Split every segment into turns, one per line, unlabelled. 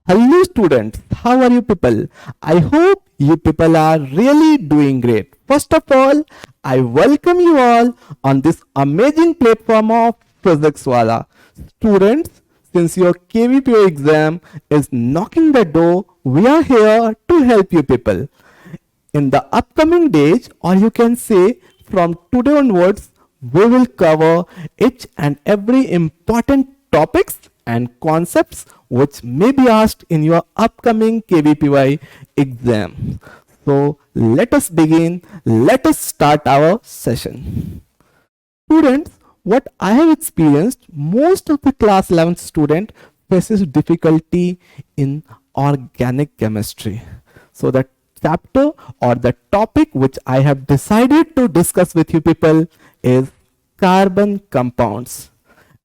Hello students, how are you people? I hope you people are really doing great. First of all, I welcome you all on this amazing platform of PhysicsWala. Students, since your KVPO exam is knocking the door, we are here to help you people. In the upcoming days, or you can say from today onwards, we will cover each and every important topics and concepts which may be asked in your upcoming KVPY exam. So let us begin. Let us start our session. Students, what I have experienced, most of the class 11th student faces difficulty in organic chemistry. So the chapter or the topic which I have decided to discuss with you people is carbon compounds.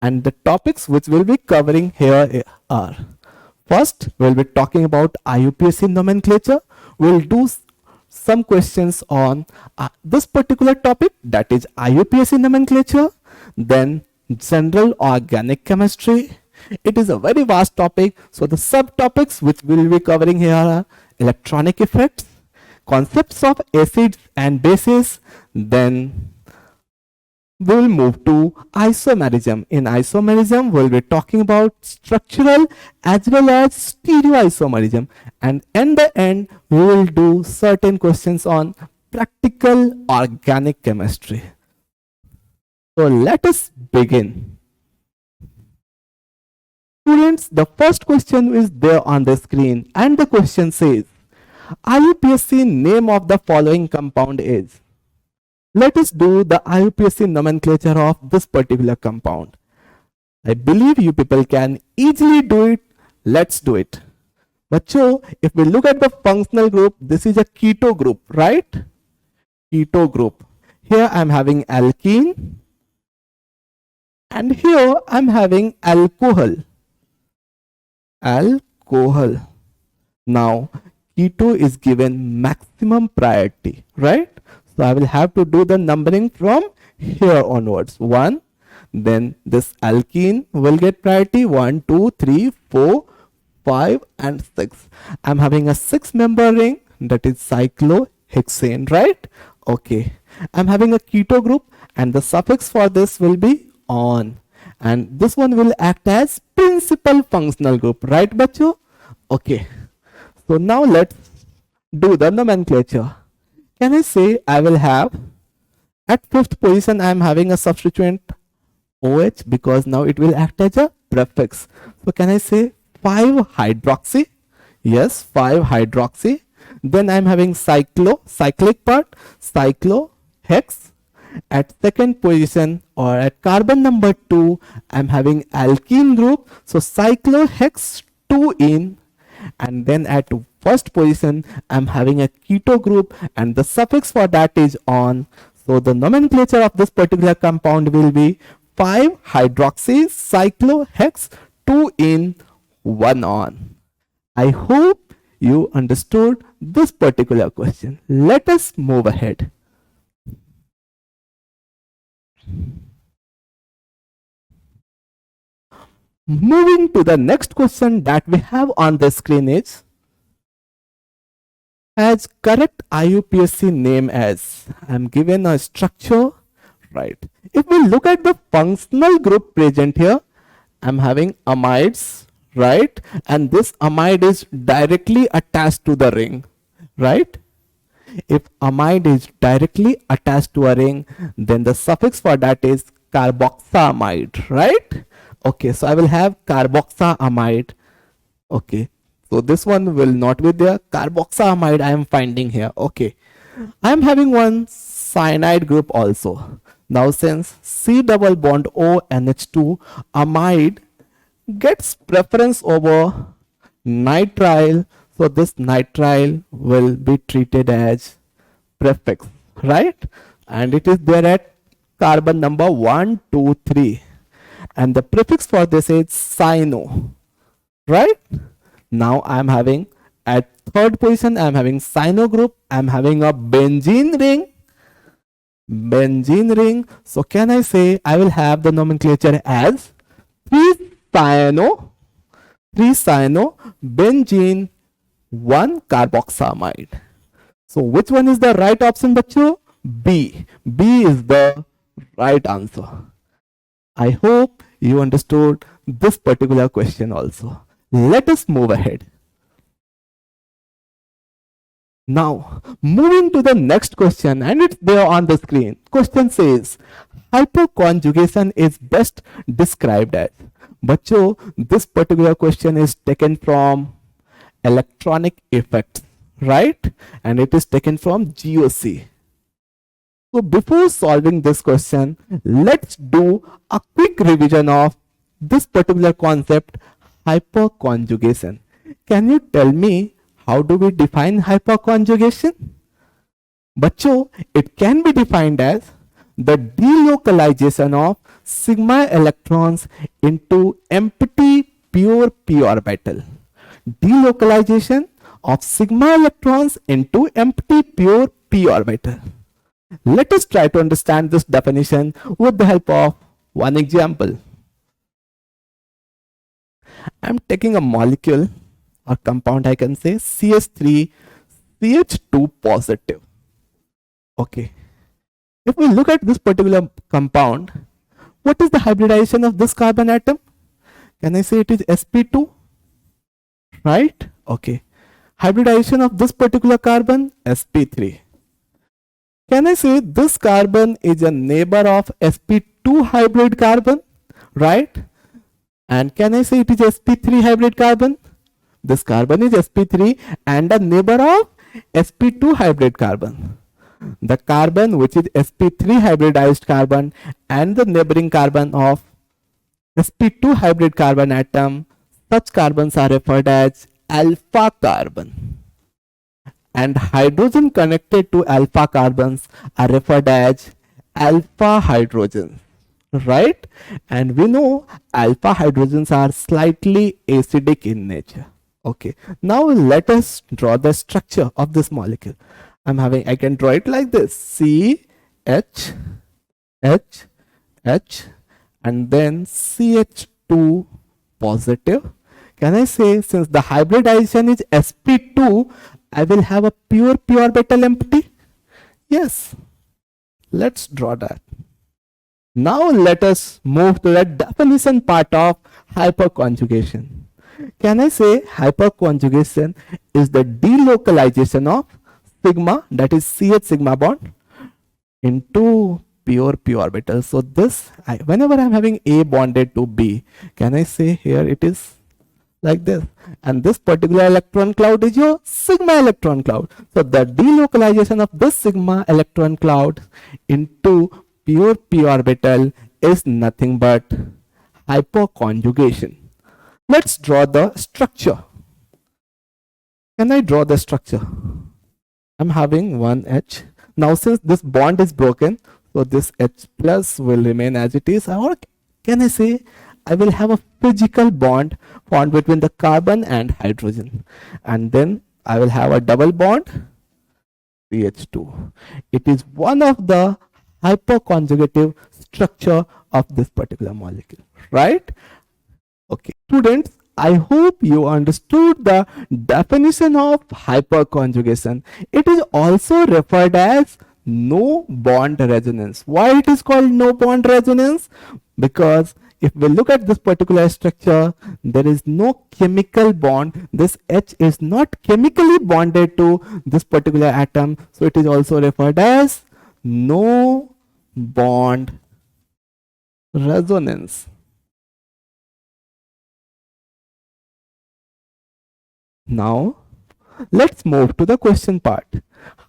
And the topics which we'll be covering here are: first, we'll be talking about IUPAC nomenclature. We'll do some questions on this particular topic, that is IUPAC nomenclature. Then general organic chemistry. It is a very vast topic, so the subtopics which we'll be covering here are electronic effects, concepts of acids and bases. Then we will move to isomerism. In isomerism, we'll be talking about structural as well as stereoisomerism. And in the end, we will do certain questions on practical organic chemistry. So let us begin. Students, the first question is there on the screen, and the question says, IUPAC name of the following compound is. Let us do the IUPAC nomenclature of this particular compound. I believe you people can easily do it. Let's do it. Bacho, if we look at the functional group, this is a keto group, right? Keto group. Here I'm having alkene, and here I'm having alcohol. Alcohol. Now, keto is given maximum priority, right? So I will have to do the numbering from here onwards. 1, then this alkene will get priority 1, 2, 3, 4, 5 and 6. I'm having a 6-member ring, that is cyclohexane, right? Okay. I'm having a keto group and the suffix for this will be on. And this one will act as principal functional group, right, bacho? Okay. So now let's do the nomenclature. Can I say I will have at 5th position I am having a substituent OH because now it will act as a prefix. So can I say 5-hydroxy? Yes, 5-hydroxy. Then I am having cyclic part, cyclohex. At 2nd position or at carbon number 2, I am having alkene group. So cyclohex 2-ene. And then at 1st position, I'm having a keto group and the suffix for that is on. So the nomenclature of this particular compound will be 5-hydroxy cyclohex 2-ene 1-on. I hope you understood this particular question. Let us move ahead. Moving to the next question that we have on the screen is, as correct IUPAC name as, I'm given a structure, right? If we look at the functional group present here, I'm having amides, right? And this amide is directly attached to the ring, right? If amide is directly attached to a ring, then the suffix for that is carboxamide, right? Okay, so I will have carboxamide. Okay, so this one will not be there. Carboxamide I am finding here. Okay, I am having one cyanide group also. Now since C double bond O NH2 amide gets preference over nitrile, so this nitrile will be treated as prefix, right? And it is there at carbon number 1, 2, 3. And the prefix for this is cyano, right? Now I'm having at 3rd position, I'm having cyano group. I'm having a benzene ring. Benzene ring. So can I say I will have the nomenclature as 3-cyano 3-cyanobenzene 1 carboxamide. So which one is the right option, bachcho? B. B is the right answer. I hope you understood this particular question also. Let us move ahead. Now, moving to the next question, and it's there on the screen. Question says, hyperconjugation is best described as. Bachcho, this particular question is taken from electronic effects, right? And it is taken from GOC. So before solving this question, let's do a quick revision of this particular concept, hyperconjugation. Can you tell me how do we define hyperconjugation? Bachcho, it can be defined as the delocalization of sigma electrons into empty pure p orbital. Delocalization of sigma electrons into empty pure p orbital. Let us try to understand this definition with the help of one example. I am taking a molecule or compound, I can say CH3CH2 positive. Okay. If we look at this particular compound, what is the hybridization of this carbon atom? Can I say it is sp2? Right? Okay. Hybridization of this particular carbon, sp3. Can I say this carbon is a neighbor of sp2 hybrid carbon? Right? And can I say it is sp3 hybrid carbon? This carbon is sp3 and a neighbor of sp2 hybrid carbon. The carbon which is sp3 hybridized carbon and the neighboring carbon of sp2 hybrid carbon atom, such carbons are referred as alpha carbon. And hydrogen connected to alpha carbons are referred as alpha hydrogens, right? And we know alpha hydrogens are slightly acidic in nature. Okay, now let us draw the structure of this molecule. I can draw it like this: C, H, H, H, and then CH2 positive. Can I say, since the hybridization is sp2, I will have a pure p orbital empty? Yes. Let's draw that. Now let us move to the definition part of hyperconjugation. Can I say hyperconjugation is the delocalization of sigma, that is CH sigma bond, into pure p orbital. So this, whenever I'm having A bonded to B, can I say here it is like this, and this particular electron cloud is your sigma electron cloud. So the delocalization of this sigma electron cloud into pure p orbital is nothing but hyperconjugation. Let's draw the structure. Can I draw the structure? I'm having one H. Now since this bond is broken, so this H plus will remain as it is, or can I say I will have a physical bond formed between the carbon and hydrogen, and then I will have a double bond CH2. It is one of the hyperconjugative structure of this particular molecule, right? Okay, students, I hope you understood the definition of hyperconjugation. It is also referred as no bond resonance. Why it is called no bond resonance? Because if we look at this particular structure, there is no chemical bond. This H is not chemically bonded to this particular atom. So it is also referred as no bond resonance. Now, let's move to the question part.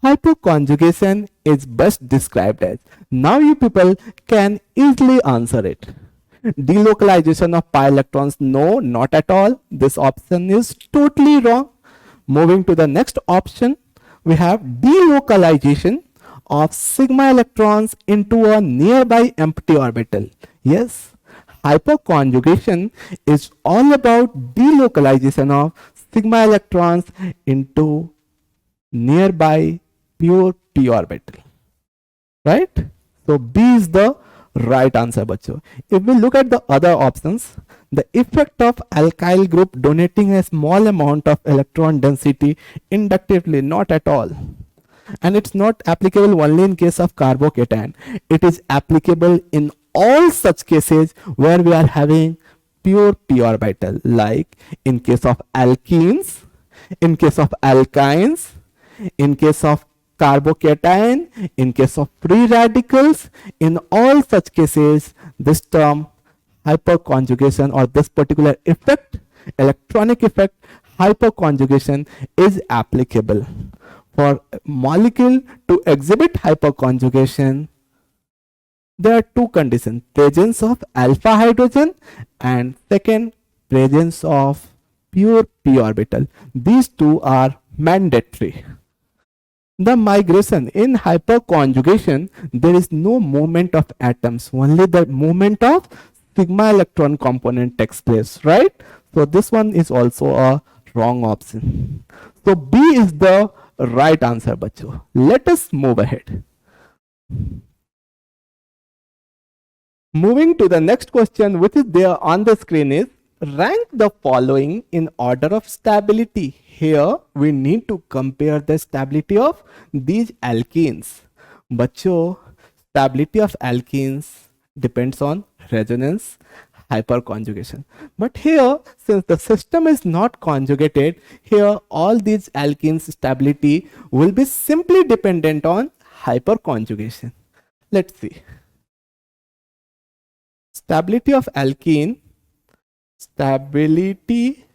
Hyperconjugation is best described as. Now you people can easily answer it. Delocalization of pi electrons, no, not at all. This option is totally wrong. Moving to the next option, we have delocalization of sigma electrons into a nearby empty orbital. Yes, hyperconjugation is all about delocalization of sigma electrons into nearby pure p orbital, right? So B is the right answer, bachcho. If we look at the other options, the effect of alkyl group donating a small amount of electron density inductively, not at all. And it's not applicable only in case of carbocation. It is applicable in all such cases where we are having pure p orbital, like in case of alkenes, in case of alkynes, in case of carbocation, in case of free radicals. In all such cases, this term hyperconjugation, or this particular effect, electronic effect, hyperconjugation, is applicable. For molecule to exhibit hyperconjugation, there are two conditions: presence of alpha hydrogen, and second, presence of pure p orbital. These two are mandatory. The migration in hyperconjugation, there is no movement of atoms, only the movement of sigma electron component takes place, right? So this one is also a wrong option. So B is the right answer, bacho. Let us move ahead. Moving to the next question, which is there on the screen, is rank the following in order of stability. Here we need to compare the stability of these alkenes. Bacho, stability of alkenes depends on resonance, hyperconjugation. But here, since the system is not conjugated, here all these alkenes stability will be simply dependent on hyperconjugation. Let's see. Stability of alkene, stability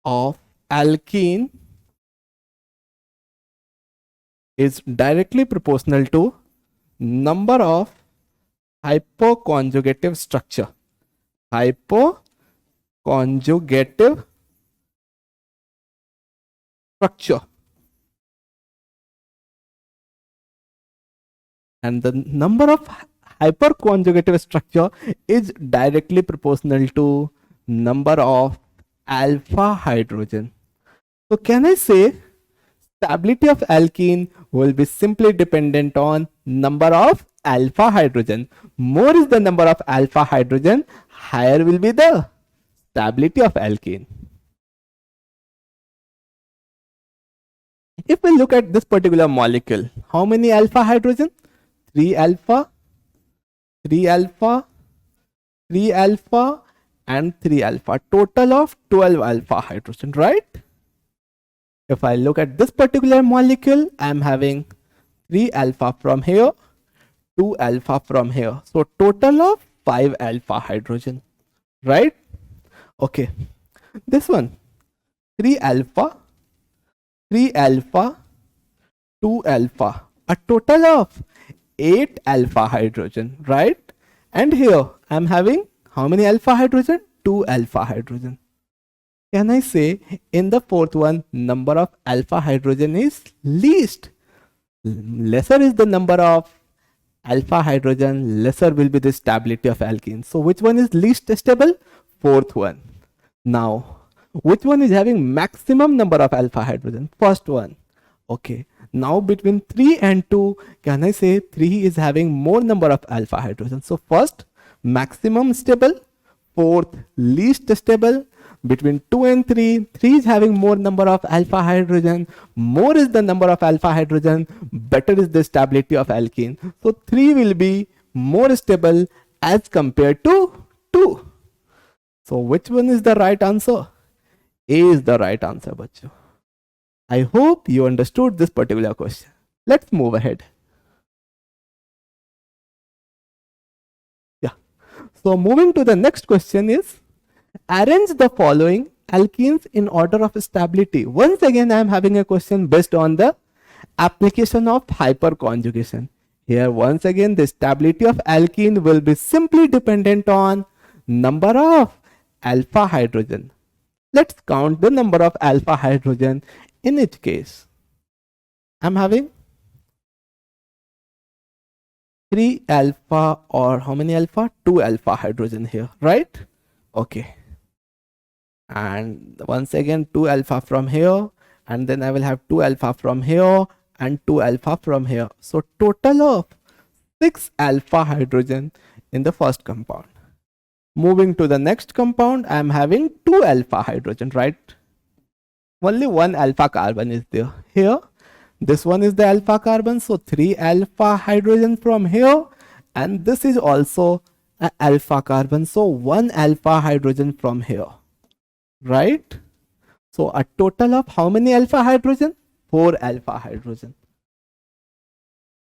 of alkene is directly proportional to number of hyperconjugative structure. Hyperconjugative structure. And the number of hyperconjugative structure is directly proportional to number of alpha hydrogen. So can I say stability of alkene will be simply dependent on number of alpha hydrogen. More is the number of alpha hydrogen, higher will be the stability of alkene. If we look at this particular molecule, how many alpha hydrogen? 3 alpha, 3 alpha, 3 alpha, and 3 alpha. Total of 12 alpha hydrogen, right? If I look at this particular molecule, I am having 3 alpha from here, 2 alpha from here. So total of 5 alpha hydrogen, right? Okay. This one, 3 alpha, 3 alpha, 2 alpha. A total of 8 alpha hydrogen, right? And here I am having how many alpha hydrogen? 2 alpha hydrogen. Can I say in the fourth one, number of alpha hydrogen is least? Lesser is the number of alpha hydrogen, lesser will be the stability of alkene. So which one is least stable? Fourth one. Now, which one is having maximum number of alpha hydrogen? First one. Okay. Now between 3 and 2, can I say 3 is having more number of alpha hydrogen? So first, maximum stable. Fourth, least stable. Between 2 and 3, 3 is having more number of alpha hydrogen. More is the number of alpha hydrogen, better is the stability of alkene. So 3 will be more stable as compared to 2. So which one is the right answer? A is the right answer, bacho. I hope you understood this particular question. Let's move ahead. Yeah. So moving to the next question is, arrange the following alkenes in order of stability. Once again, I am having a question based on the application of hyperconjugation. Here, once again, the stability of alkene will be simply dependent on number of alpha hydrogen. Let's count the number of alpha hydrogen in each case. I'm having 3 alpha, or how many alpha? 2 alpha hydrogen here, right? Okay. And once again 2 alpha from here, and then I will have 2 alpha from here and 2 alpha from here. So total of 6 alpha hydrogen in the first compound. Moving to the next compound, I am having 2 alpha hydrogen, right? Only one alpha carbon is there. Here, this one is the alpha carbon, so 3 alpha hydrogen from here, and this is also an alpha carbon, so 1 alpha hydrogen from here, right? So a total of how many alpha hydrogen? 4 alpha hydrogen.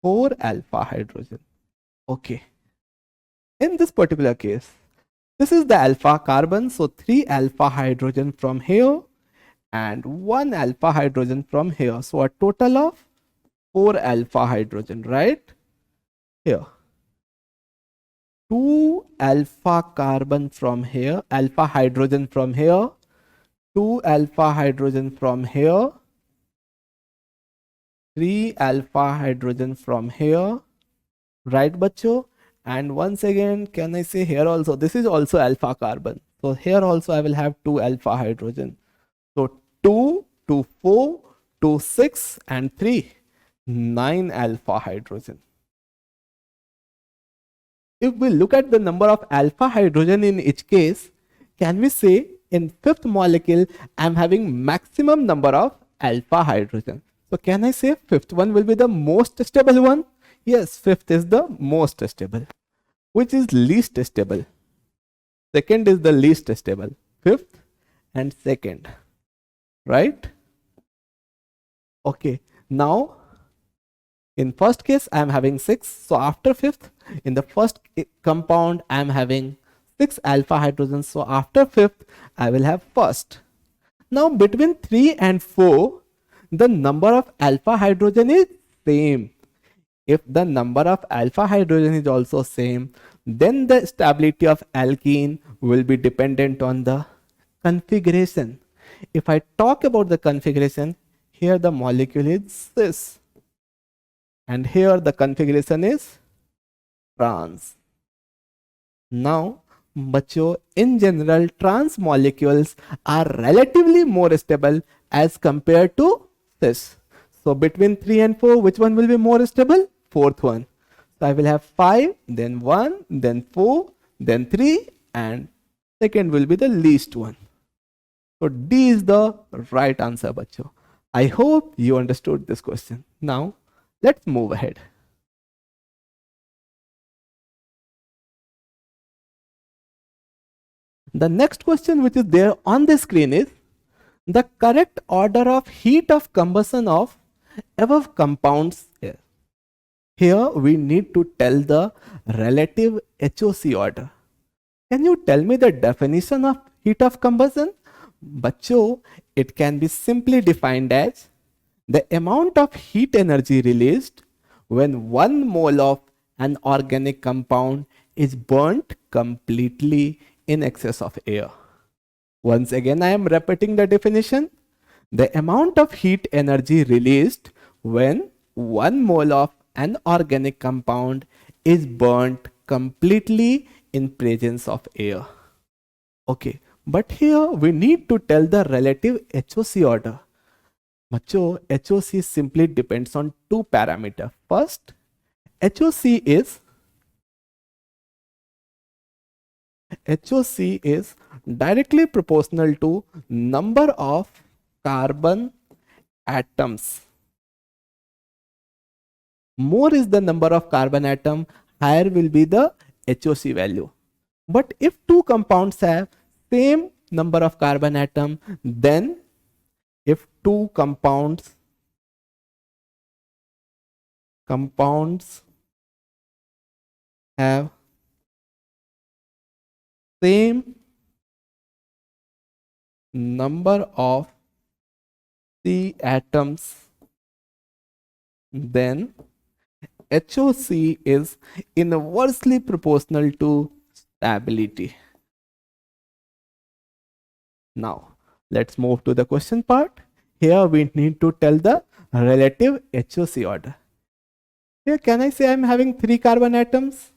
4 alpha hydrogen. Okay. In this particular case, this is the alpha carbon, so 3 alpha hydrogen from here and 1 alpha hydrogen from here. So a total of 4 alpha hydrogen, right? Here. 2 alpha carbon from here, alpha hydrogen from here, 2 alpha hydrogen from here, 3 alpha hydrogen from here, right bacho? And once again, can I say here also, this is also alpha carbon, so here also I will have 2 alpha hydrogen. So 2, 2, 4, 2, 6 and 3, 9 alpha hydrogen. If we look at the number of alpha hydrogen in each case, can we say in fifth molecule I am having maximum number of alpha hydrogen? So can I say fifth one will be the most stable one? Yes, fifth is the most stable. Which is least stable? Second is the least stable. Fifth and second, right? Okay, now in first case I am having 6, so after fifth, in the first compound I am having 6 alpha hydrogens, so after fifth I will have first. Now between 3 and 4, the number of alpha hydrogen is same. If the number of alpha hydrogen is also same, then the stability of alkene will be dependent on the configuration. If I talk about the configuration, here the molecule is cis, and here the configuration is trans. Now, बच्चों, in general, trans molecules are relatively more stable as compared to cis. So between 3 and 4, which one will be more stable? Fourth one. So I will have 5, then 1, then 4, then 3, and second will be the least one. So D is the right answer, bachcho. I hope you understood this question. Now, let's move ahead. The next question which is there on the screen is the correct order of heat of combustion of above compounds. Here we need to tell the relative HOC order. Can you tell me the definition of heat of combustion? Bachcho, it can be simply defined as the amount of heat energy released when 1 mole of an organic compound is burnt completely in excess of air. Once again, I am repeating the definition. The amount of heat energy released when 1 mole of an organic compound is burnt completely in presence of air. Okay, but here we need to tell the relative HOC order. Macho, HOC simply depends on 2 parameters. First, HOC is directly proportional to number of carbon atoms. More is the number of carbon atom, higher will be the HOC value. But if 2 compounds have same number of carbon atom, then if 2 compounds have same number of C atoms, then HOC is inversely proportional to stability. Now, let's move to the question part. Here we need to tell the relative HOC order. Here can I say I am having 3 carbon atoms,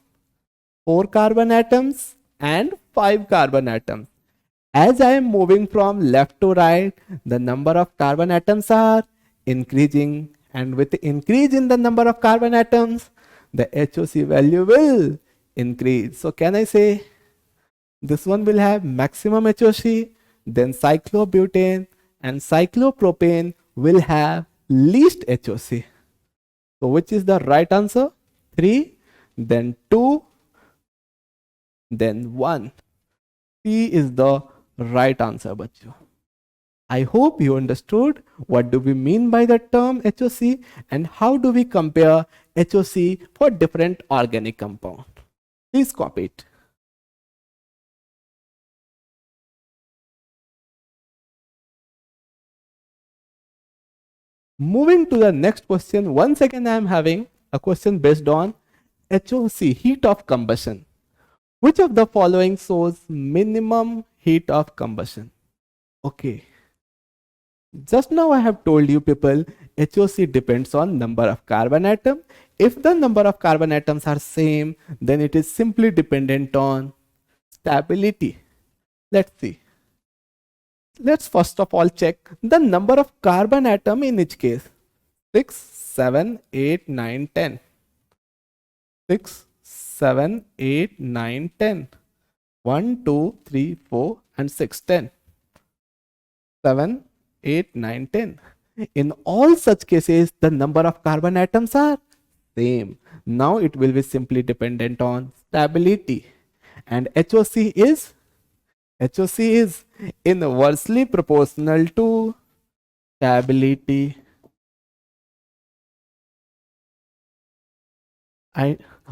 4 carbon atoms and 5 carbon atoms. As I am moving from left to right, the number of carbon atoms are increasing, and with the increase in the number of carbon atoms, the HOC value will increase. So can I say This one will have maximum HOC, then cyclobutane and cyclopropane will have least HOC. So which is the right answer? 3, then 2, then 1. C is the right answer, bachcho. I hope you understood what do we mean by the term HOC and how do we compare HOC for different organic compound. Please copy it. Moving to the next question, once again I am having a question based on HOC, heat of combustion. Which of the following shows minimum heat of combustion? Okay. Just now I have told you people, HOC depends on number of carbon atom. If the number of carbon atoms are same, then it is simply dependent on stability. Let's see. Let's first of all check the number of carbon atom in each case. 6, 7, 8, 9, 10. 6, 7, 8, 9, 10. 1, 2, 3, 4 and 6, 10. 7, 8, 9, 10. In all such cases, the number of carbon atoms are same. Now it will be simply dependent on stability. And HOC is inversely proportional to stability.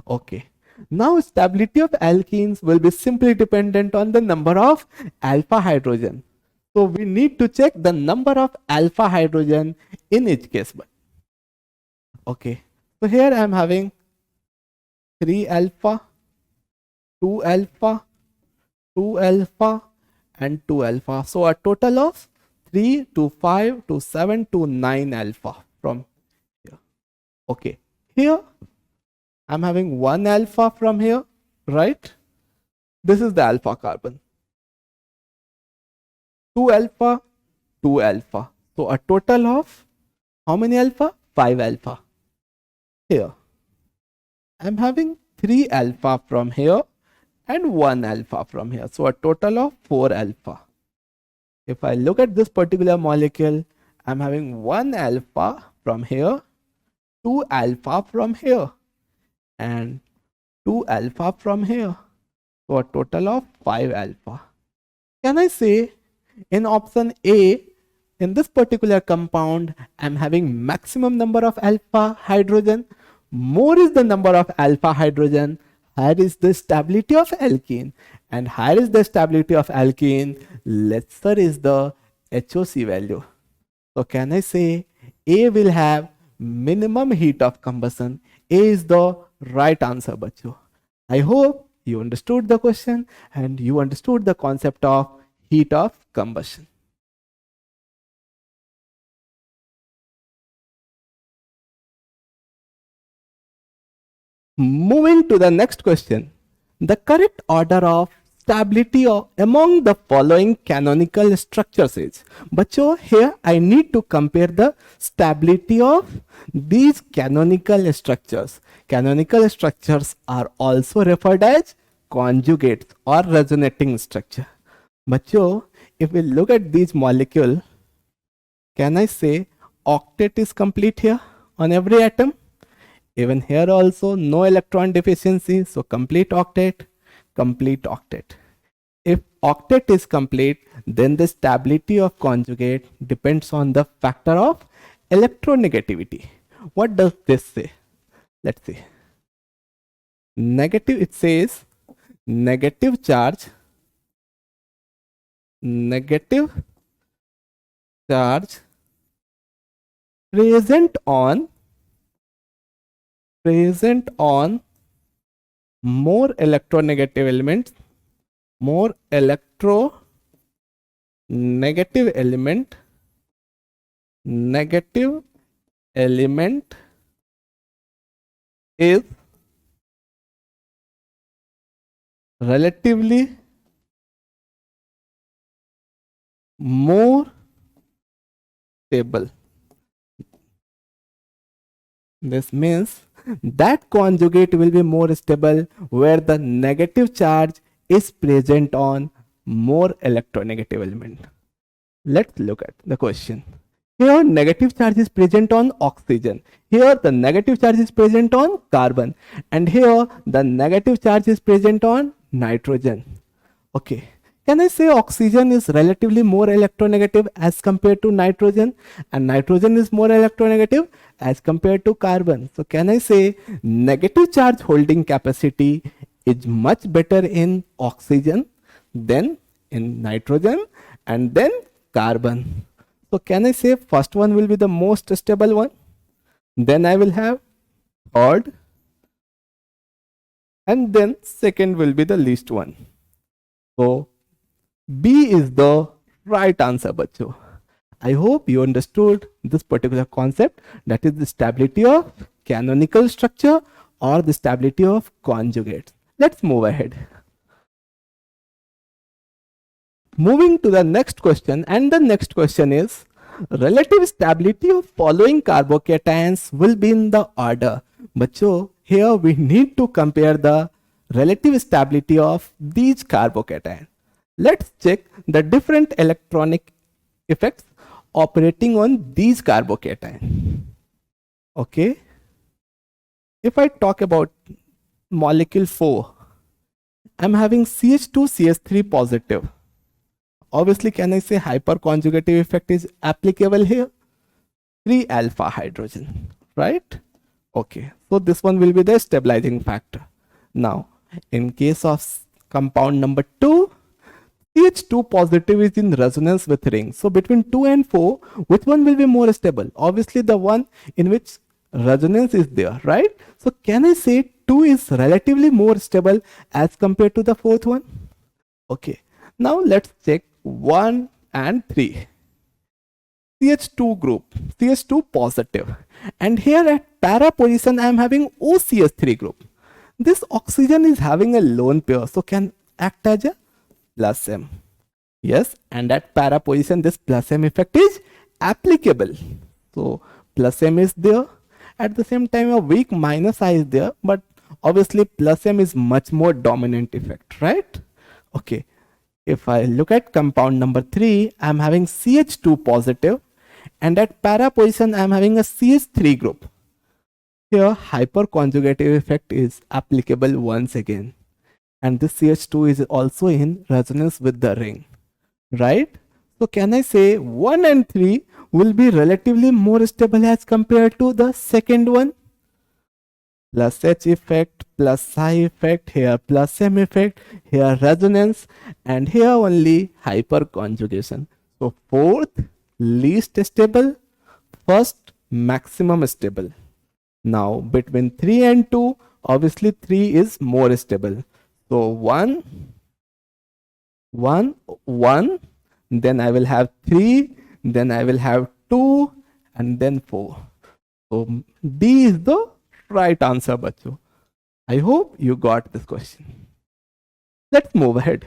Okay. Now stability of alkenes will be simply dependent on the number of alpha hydrogen. So we need to check the number of alpha hydrogen in each case. Okay. So here I am having 3 alpha, 2 alpha, 2 alpha and 2 alpha. So a total of 3 to 5 to 7 to 9 alpha from here. Okay. Here I'm having 1 alpha from here, right? This is the alpha carbon. 2 alpha, 2 alpha. So a total of how many alpha? 5 alpha. Here I'm having 3 alpha from here and 1 alpha from here. So a total of 4 alpha. If I look at this particular molecule, I'm having 1 alpha from here, 2 alpha from here and 2 alpha from here. So a total of 5 alpha. Can I say in option A, in this particular compound, I'm having maximum number of alpha hydrogen. More is the number of alpha hydrogen, higher is the stability of alkene, and higher is the stability of alkene, lesser is the HOC value. So can I say A will have minimum heat of combustion? A is the right answer, bachcho. I hope you understood the question and you understood the concept of heat of combustion. Moving to the next question, the correct order of stability among the following canonical structures is. Bacho, here I need to compare the stability of these canonical structures. Canonical structures are also referred as conjugates or resonating structure. Bacho, if we look at these molecules, can I say octet is complete here on every atom? Even here also no electron deficiency, so complete octet, complete octet. If octet is complete, then the stability of conjugate depends on the factor of electronegativity. What does this say? Let's see. Negative, it says negative charge present on more electronegative elements, more electronegative element, negative element is relatively more stable. This means that conjugate will be more stable where the negative charge is present on more electronegative element? Let's look at the question. Here negative charge is present on oxygen. Here the negative charge is present on carbon. And here the negative charge is present on nitrogen. Okay. Can I say oxygen is relatively more electronegative as compared to nitrogen, and nitrogen is more electronegative as compared to carbon? So can I say negative charge holding capacity is much better in oxygen than in nitrogen and then carbon? So can I say first one will be the most stable one? Then I will have third, and then second will be the least one. So B is the right answer, bacho. I hope you understood this particular concept, that is the stability of canonical structure or the stability of conjugates. Let's move ahead. Moving to the next question, and the next question is relative stability of following carbocations will be in the order. Bacho, here we need to compare the relative stability of these carbocations. Let's check the different electronic effects operating on these carbocations. Okay. If I talk about molecule 4, I'm having CH2CH3 positive. Obviously, can I say hyperconjugative effect is applicable here? 3 alpha hydrogen, right? Okay. So this one will be the stabilizing factor. Now, in case of compound number 2, CH2 positive is in resonance with ring. So between 2 and 4, which one will be more stable? Obviously the one in which resonance is there, right? So can I say 2 is relatively more stable as compared to the fourth one? Okay. Now let's check 1 and 3. CH2 group, CH2 positive. And here at para position I am having OCH3 group. This oxygen is having a lone pair, so can act as a plus M. Yes, and at para position this plus M effect is applicable. So plus M is there. At the same time a weak minus I is there, but obviously plus M is much more dominant effect, right? Okay. If I look at compound number 3, I am having CH2 positive, and at para position I am having a CH3 group. Here hyperconjugative effect is applicable once again, and this CH2 is also in resonance with the ring, right? So can I say 1 and 3 will be relatively more stable as compared to the second one? Plus H effect, plus psi effect, here plus M effect, here resonance, and here only hyperconjugation. So fourth least stable, first maximum stable. Now between 3 and 2, obviously 3 is more stable. So 1, 1, 1, then I will have 3, then I will have 2, and then 4. So D is the right answer, bacho. I hope you got this question. Let's move ahead.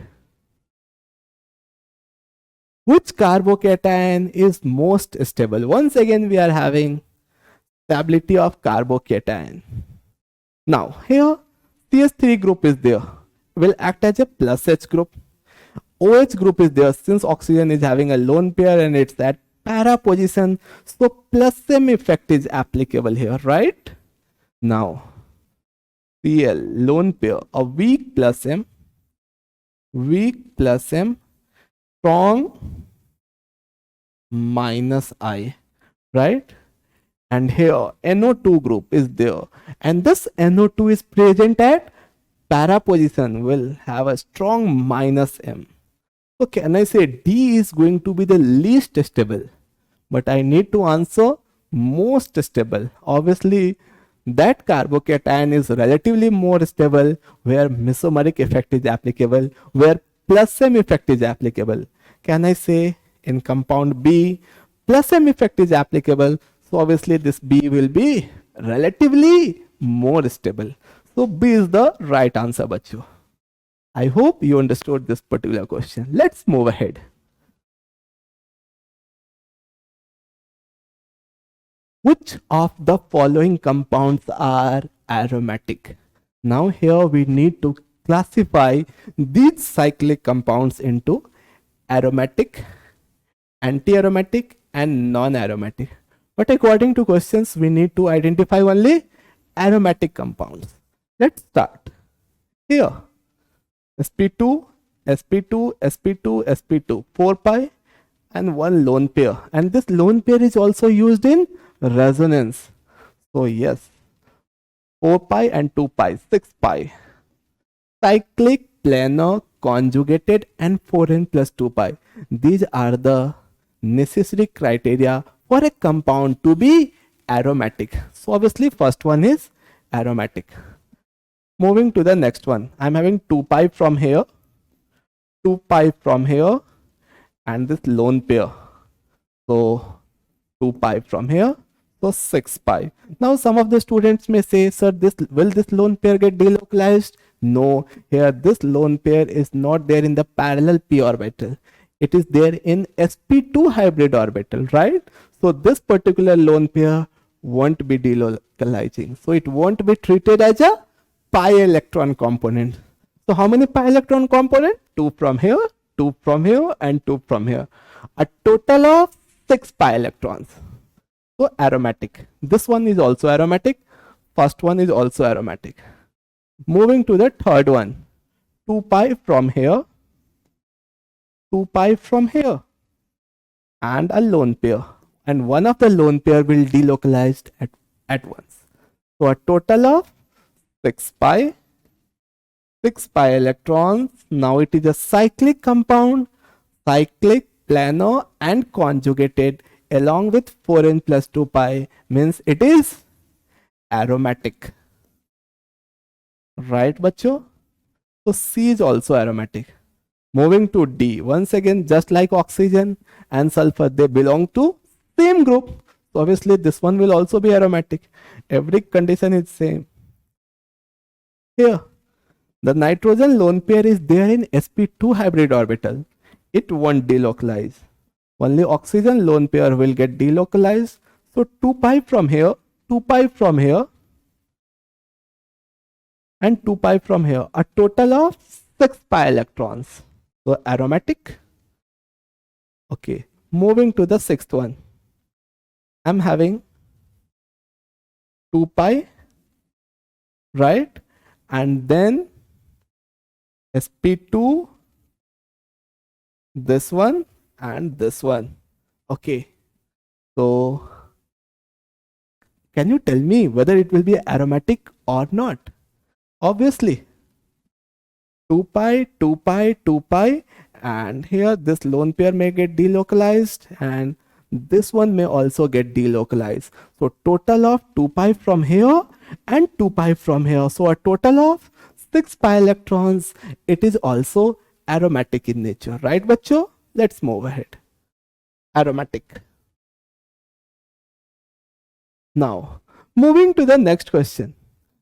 Which carbocation is most stable? Once again, we are having stability of carbocation. Now, here CH3 group is there, will act as a plus H group. OH group is there since oxygen is having a lone pair and it's at para position. So plus M effect is applicable here, right? Now, Cl lone pair, a weak plus M, strong minus I, right? And here NO2 group is there, and this NO2 is present at para position, will have a strong minus M. So can I say D is going to be the least stable? But I need to answer most stable. Obviously, that carbocation is relatively more stable where mesomeric effect is applicable, where plus M effect is applicable. Can I say in compound B, plus M effect is applicable? So obviously this B will be relatively more stable. So B is the right answer, bacho. I hope you understood this particular question. Let's move ahead. Which of the following compounds are aromatic? Now here we need to classify these cyclic compounds into aromatic, anti-aromatic and non-aromatic. But according to questions, we need to identify only aromatic compounds. Let's start. Here, sp2, sp2, sp2, sp2, 4 pi and one lone pair. And this lone pair is also used in resonance. So yes, 4 pi and 2 pi, 6 pi. Cyclic, planar, conjugated and 4n plus 2 pi. These are the necessary criteria for a compound to be aromatic. So obviously first one is aromatic. Moving to the next one, I'm having 2 pi from here, 2 pi from here and this lone pair. So 2 pi from here, so 6 pi. Now some of the students may say, sir, will this lone pair get delocalized? No, here this lone pair is not there in the parallel p orbital. It is there in sp2 hybrid orbital, right? So this particular lone pair won't be delocalizing. So it won't be treated as a pi electron component. So how many pi electron component? 2 from here, 2 from here and 2 from here. A total of 6 pi electrons. So aromatic. This one is also aromatic. First one is also aromatic. Moving to the third one. 2 pi from here, 2 pi from here and a lone pair. And one of the lone pair will delocalize at once. So a total of 6 pi electrons. Now it is a cyclic compound, cyclic, planar and conjugated along with 4n plus 2 pi, means it is aromatic. Right, bacho? So C is also aromatic. Moving to D, once again, just like oxygen and sulfur, they belong to same group. So obviously this one will also be aromatic. Every condition is same. Here, the nitrogen lone pair is there in sp2 hybrid orbital. It won't delocalize. Only oxygen lone pair will get delocalized. So 2 pi from here, 2 pi from here and 2 pi from here. A total of 6 pi electrons. So aromatic. Okay, moving to the sixth one. I'm having 2 pi, right? And then sp2, this one and this one. Okay, so can you tell me whether it will be aromatic or not? Obviously 2 pi, 2 pi, 2 pi, and here this lone pair may get delocalized and this one may also get delocalized. So total of 2 pi from here and 2 pi from here. So a total of 6 pi electrons. It is also aromatic in nature, right, bacho? Let's move ahead. Aromatic. Now, moving to the next question,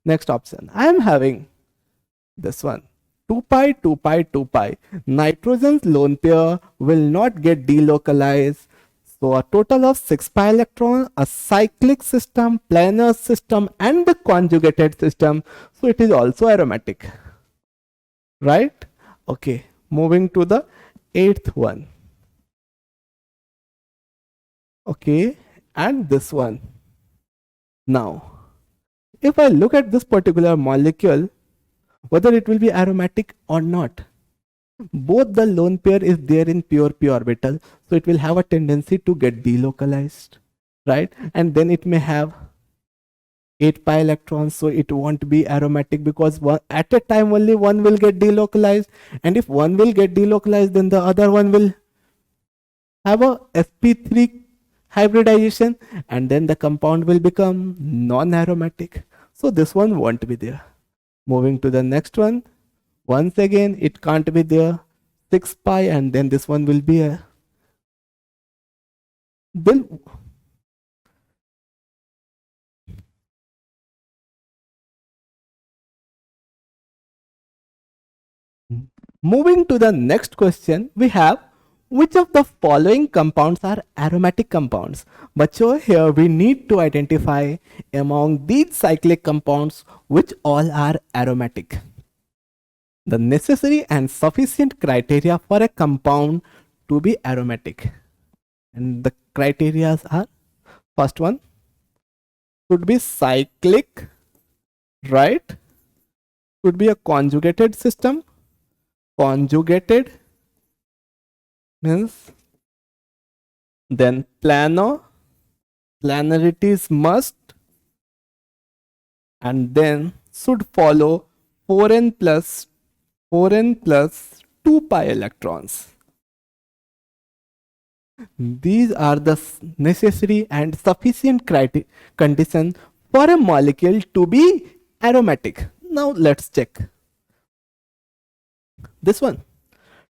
next option. I am having this one. 2 pi, 2 pi, 2 pi. Nitrogen's lone pair will not get delocalized. So a total of 6 pi electrons, a cyclic system, planar system and the conjugated system. So it is also aromatic, right? Okay, moving to the eighth one. Okay, and this one. Now, if I look at this particular molecule, whether it will be aromatic or not, both the lone pair is there in pure p orbital, so it will have a tendency to get delocalized, right? And then it may have 8 pi electrons, so it won't be aromatic because at a time only one will get delocalized, and if one will get delocalized, then the other one will have a sp3 hybridization, and then the compound will become non-aromatic. So this one won't be there. Moving to the next one. Once again, it can't be there. 6 pi, and then this one will be a. Then moving to the next question, we have which of the following compounds are aromatic compounds? But here we need to identify among these cyclic compounds which all are aromatic. The necessary and sufficient criteria for a compound to be aromatic. And the criteria are, first one should be cyclic, right? Should be a conjugated system. Conjugated means then planar, planarity is must, and then should follow 4n plus 2 pi electrons. These are the necessary and sufficient conditions for a molecule to be aromatic. Now let's check this one.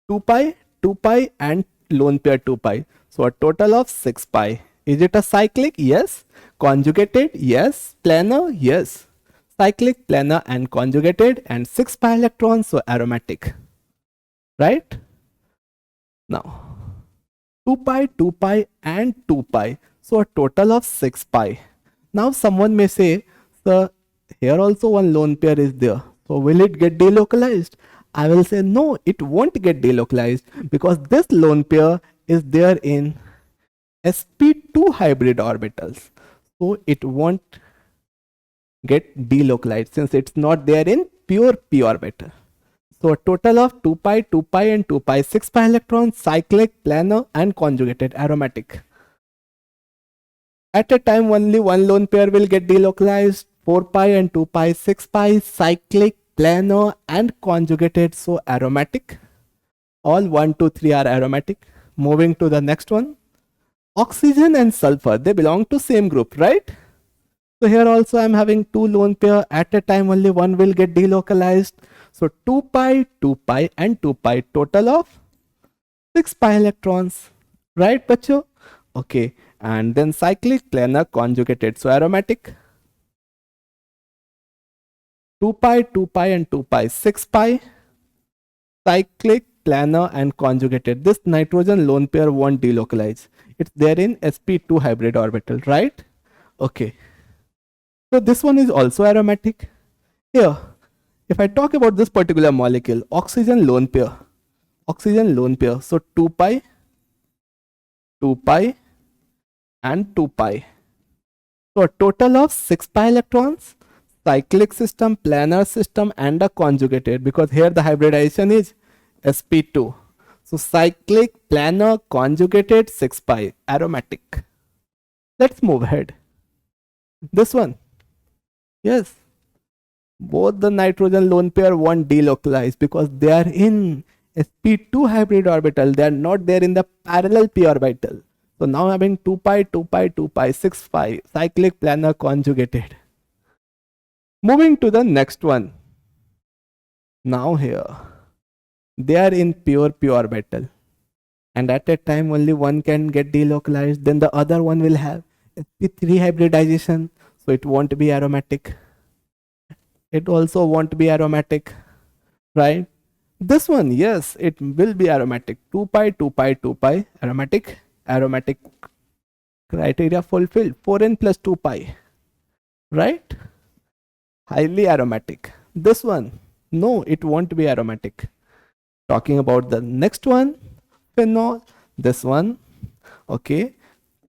2 pi and lone pair 2 pi. So a total of 6 pi. Is it a cyclic? Yes. Conjugated? Yes. Planar? Yes. Cyclic, planar and conjugated, and 6 pi electrons, so aromatic. Right? Now 2 pi and 2 pi. So a total of 6 pi. Now someone may say, sir, here also one lone pair is there. So will it get delocalized? I will say no, it won't get delocalized because this lone pair is there in sp2 hybrid orbitals. So it won't get delocalized since it's not there in pure p orbital. So a total of 2 pi and 2 pi, 6 pi electrons, cyclic, planar and conjugated, aromatic. At a time only one lone pair will get delocalized, 4 pi and 2 pi, 6 pi, cyclic, planar and conjugated, so aromatic. All 1, 2, 3 are aromatic. Moving to the next one. Oxygen and sulfur, they belong to same group, right? So here also I am having two lone pair. At a time only one will get delocalized. So 2 pi and 2 pi, total of 6 pi electrons, right bacho? Okay, and then cyclic, planar, conjugated, so aromatic. 2 pi and 2 pi, 6 pi, cyclic, planar and conjugated. This nitrogen lone pair won't delocalize. It's there in sp2 hybrid orbital, right? Okay. So this one is also aromatic. Here, if I talk about this particular molecule, oxygen lone pair. So 2 pi and 2 pi. So a total of 6 pi electrons, cyclic system, planar system and a conjugated, because here the hybridization is sp2. So cyclic, planar, conjugated, 6 pi, aromatic. Let's move ahead. This one. Yes, both the nitrogen lone pair won't delocalize because they are in sp2 hybrid orbital. They are not there in the parallel p orbital. So now having 2 pi, 6 pi, cyclic, planar, conjugated. Moving to the next one. Now here, they are in pure p orbital. And at a time only one can get delocalized. Then the other one will have sp3 hybridization. So it won't be aromatic. It also won't be aromatic, right? This one, yes, it will be aromatic. 2 pi, aromatic. Aromatic criteria fulfilled. 4n plus 2 pi, right? Highly aromatic. This one, no, it won't be aromatic. Talking about the next one, phenol. This one, okay.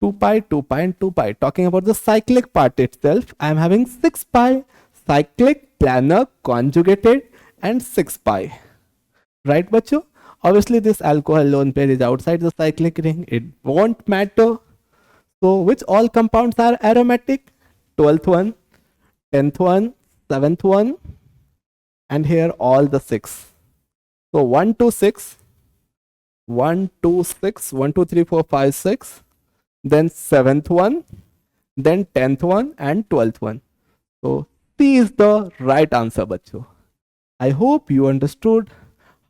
2 pi and 2 pi. Talking about the cyclic part itself, I am having 6 pi, cyclic, planar, conjugated and 6 pi. Right, bacho? Obviously, this alcohol lone pair is outside the cyclic ring. It won't matter. So, which all compounds are aromatic? 12th one, 10th one, 7th one, and here all the 6. So, 1 to 6, 1, 2, 6, 1, 2, 3, 4, 5, 6. Then 7th one, then 10th one and 12th one. So C is the right answer, bacho. I hope you understood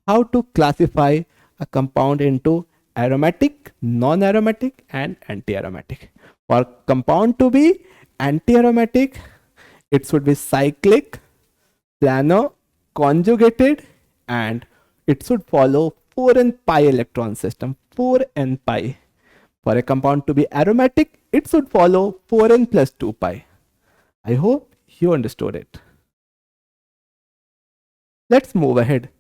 how to classify a compound into aromatic, non-aromatic and anti-aromatic. For compound to be anti-aromatic, it should be cyclic, planar, conjugated and it should follow 4n pi electron system, 4n pi. For a compound to be aromatic, it should follow 4n plus 2 pi. I hope you understood it. Let's move ahead.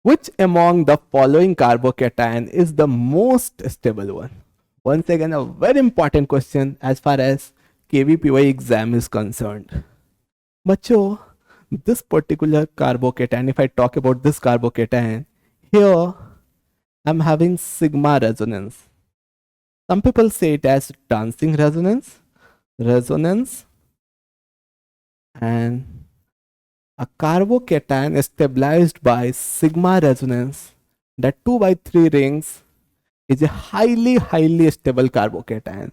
Which among the following carbocation is the most stable one? Once again, a very important question as far as KVPY exam is concerned. Macho, this particular carbocation, if I talk about this carbocation, here I'm having sigma resonance. Some people say it as dancing resonance, and a carbocation is stabilized by sigma resonance, that 2 by 3 rings is a highly stable carbocation.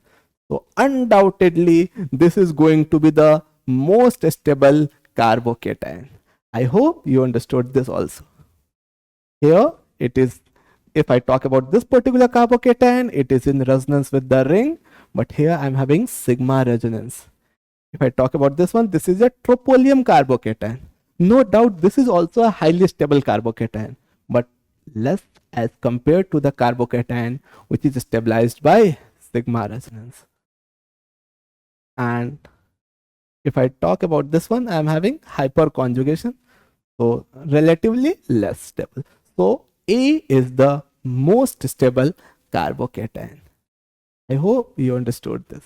So undoubtedly this is going to be the most stable carbocation. I hope you understood this also. Here it is, if I talk about this particular carbocation, it is in resonance with the ring, but here I'm having sigma resonance. If I talk about this one, this is a tropylium carbocation. No doubt this is also a highly stable carbocation, but less as compared to the carbocation which is stabilized by sigma resonance. And if I talk about this one, I am having hyperconjugation, so relatively less stable. So A is the most stable carbocation. I hope you understood this.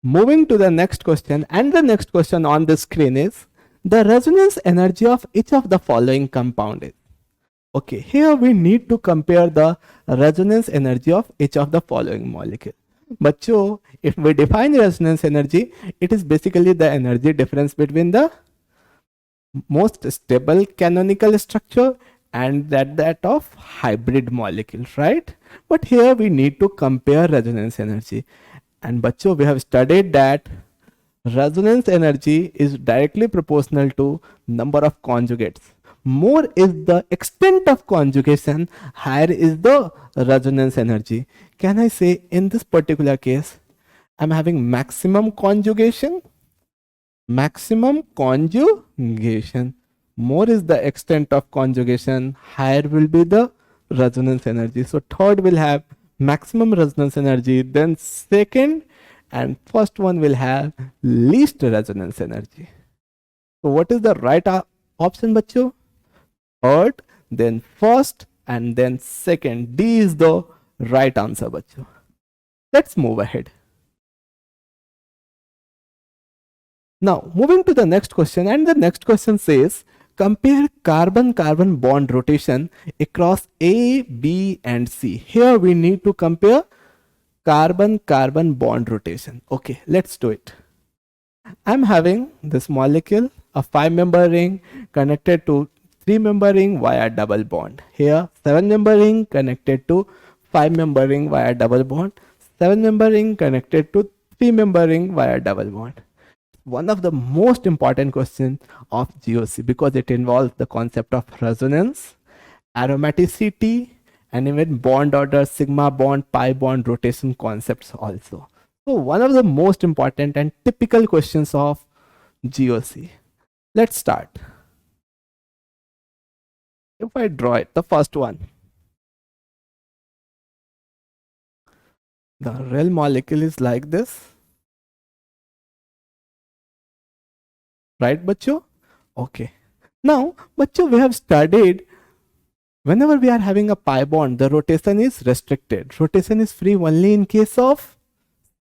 Moving to the next question, and the next question on the screen is the resonance energy of each of the following compound is. Okay, here we need to compare the resonance energy of each of the following molecule. Bacho, if we define resonance energy, it is basically the energy difference between the most stable canonical structure and that of hybrid molecules, right? But here we need to compare resonance energy. And bacho, we have studied that resonance energy is directly proportional to number of conjugates. More is the extent of conjugation, higher is the resonance energy. Can I say in this particular case, I'm having maximum conjugation? Maximum conjugation. More is the extent of conjugation, higher will be the resonance energy. So third will have maximum resonance energy, then second and first one will have least resonance energy. So what is the right option, bacho? Third, then first, and then second. D is the right answer, bacho. Let's move ahead. Now moving to the next question, and the next question says compare carbon-carbon bond rotation across A, B and C. Here we need to compare carbon-carbon bond rotation. Okay, let's do it. I'm having this molecule, a 5-member ring connected to 3-member ring via double bond. Here 7-member ring connected to 5-member ring via double bond. 7-member ring connected to 3-member ring via double bond. One of the most important questions of GOC because it involves the concept of resonance, aromaticity, and even bond order, sigma bond, pi bond rotation concepts also. So one of the most important and typical questions of GOC. Let's start. If I draw it, the first one, the real molecule is like this, right, bacho? Okay. Now, bacho, we have studied whenever we are having a pi bond, the rotation is restricted. Rotation is free only in case of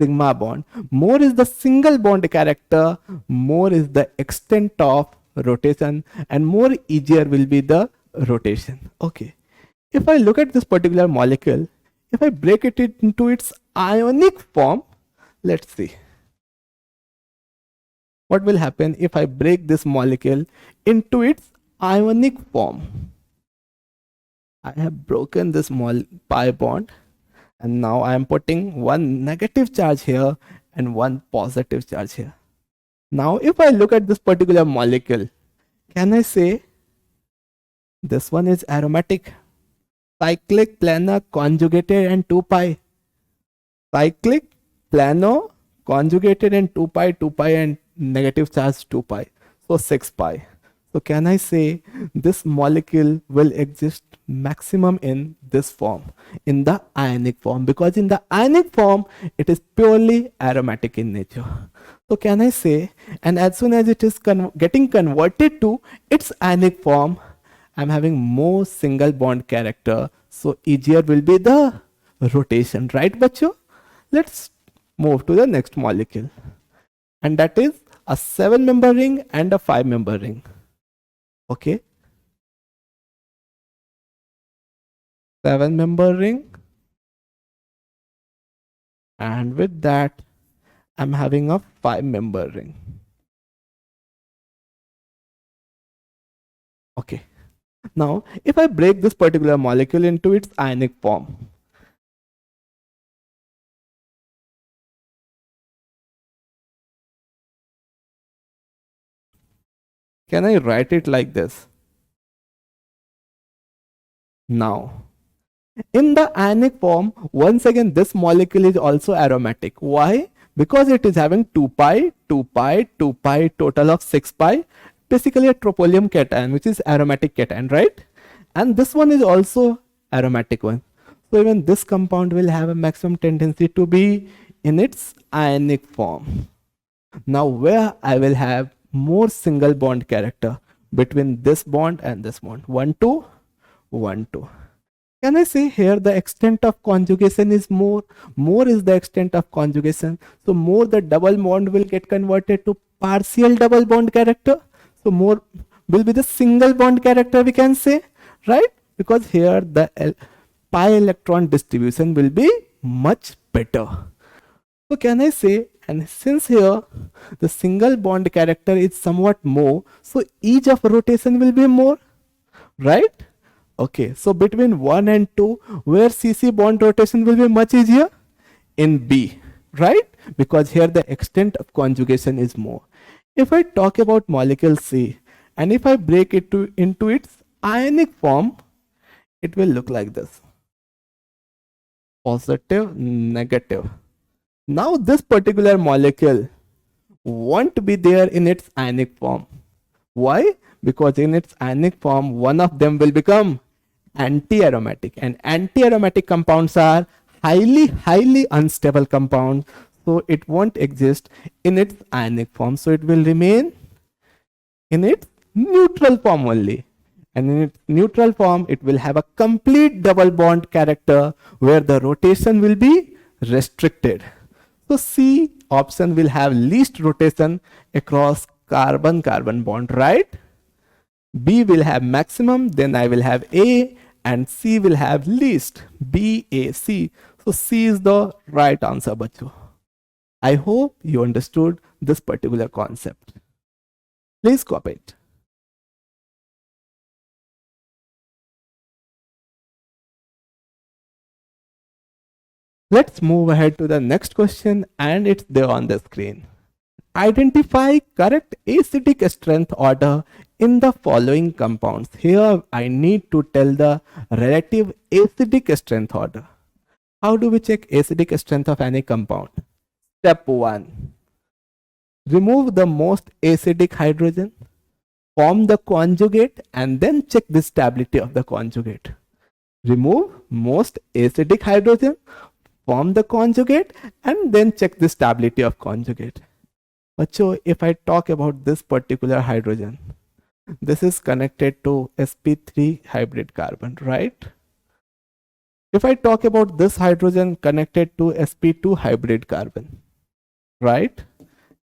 sigma bond. More is the single bond character, more is the extent of rotation, and more easier will be the rotation. Okay. If I look at this particular molecule, if I break it into its ionic form, let's see. What will happen if I break this molecule into its ionic form? I have broken this pi bond, and now I am putting one negative charge here and one positive charge here. Now if I look at this particular molecule, can I say this one is aromatic, cyclic, planar, conjugated, and 2 pi? Cyclic, planar, conjugated, and 2 pi and negative charge 2 pi, so 6 pi. So can I say this molecule will exist maximum in this form, in the ionic form, because in the ionic form it is purely aromatic in nature. So can I say, and as soon as it is getting converted to its ionic form, I'm having more single bond character. So easier will be the rotation, right, bacho? Let's move to the next molecule, and that is a 7-member ring and a 5-member ring. Okay, 7-member ring, and with that I'm having a 5-member ring. Okay, now if I break this particular molecule into its ionic form, can I write it like this? Now in the ionic form, once again this molecule is also aromatic. Why? Because it is having 2 pi, 2 pi, 2 pi, total of 6 pi, basically a troponium cation, which is aromatic cation, right? And this one is also aromatic one. So even this compound will have a maximum tendency to be in its ionic form. Now where I will have more single bond character between this bond and this bond, 1 2 1 2. Can I say here the extent of conjugation is more? More is the extent of conjugation. So more the double bond will get converted to partial double bond character. So more will be the single bond character, we can say, right? Because here the pi electron distribution will be much better. So can I say, and since here the single bond character is somewhat more, so each of rotation will be more, right? Okay, so between 1 and 2, where CC bond rotation will be much easier? In B, right? Because here the extent of conjugation is more. If I talk about molecule C, and if I break it into its ionic form, it will look like this. Positive, negative. Now this particular molecule won't be there in its ionic form. Why? Because in its ionic form, one of them will become anti-aromatic, and anti-aromatic compounds are highly unstable compounds, so it won't exist in its ionic form, so it will remain in its neutral form only. And in its neutral form, it will have a complete double bond character where the rotation will be restricted. So C option will have least rotation across carbon-carbon bond, right? B will have maximum, then I will have A, and C will have least, B, A, C. So C is the right answer, bacho. I hope you understood this particular concept. Please copy it. Let's move ahead to the next question, and it's there on the screen. Identify correct acidic strength order in the following compounds. Here I need to tell the relative acidic strength order. How do we check acidic strength of any compound? Step 1. Remove the most acidic hydrogen, form the conjugate, and then check the stability of the conjugate. Remove most acidic hydrogen, form the conjugate, and then check the stability of conjugate. So if I talk about this particular hydrogen, this is connected to sp3 hybrid carbon, right? If I talk about this hydrogen connected to sp2 hybrid carbon, right?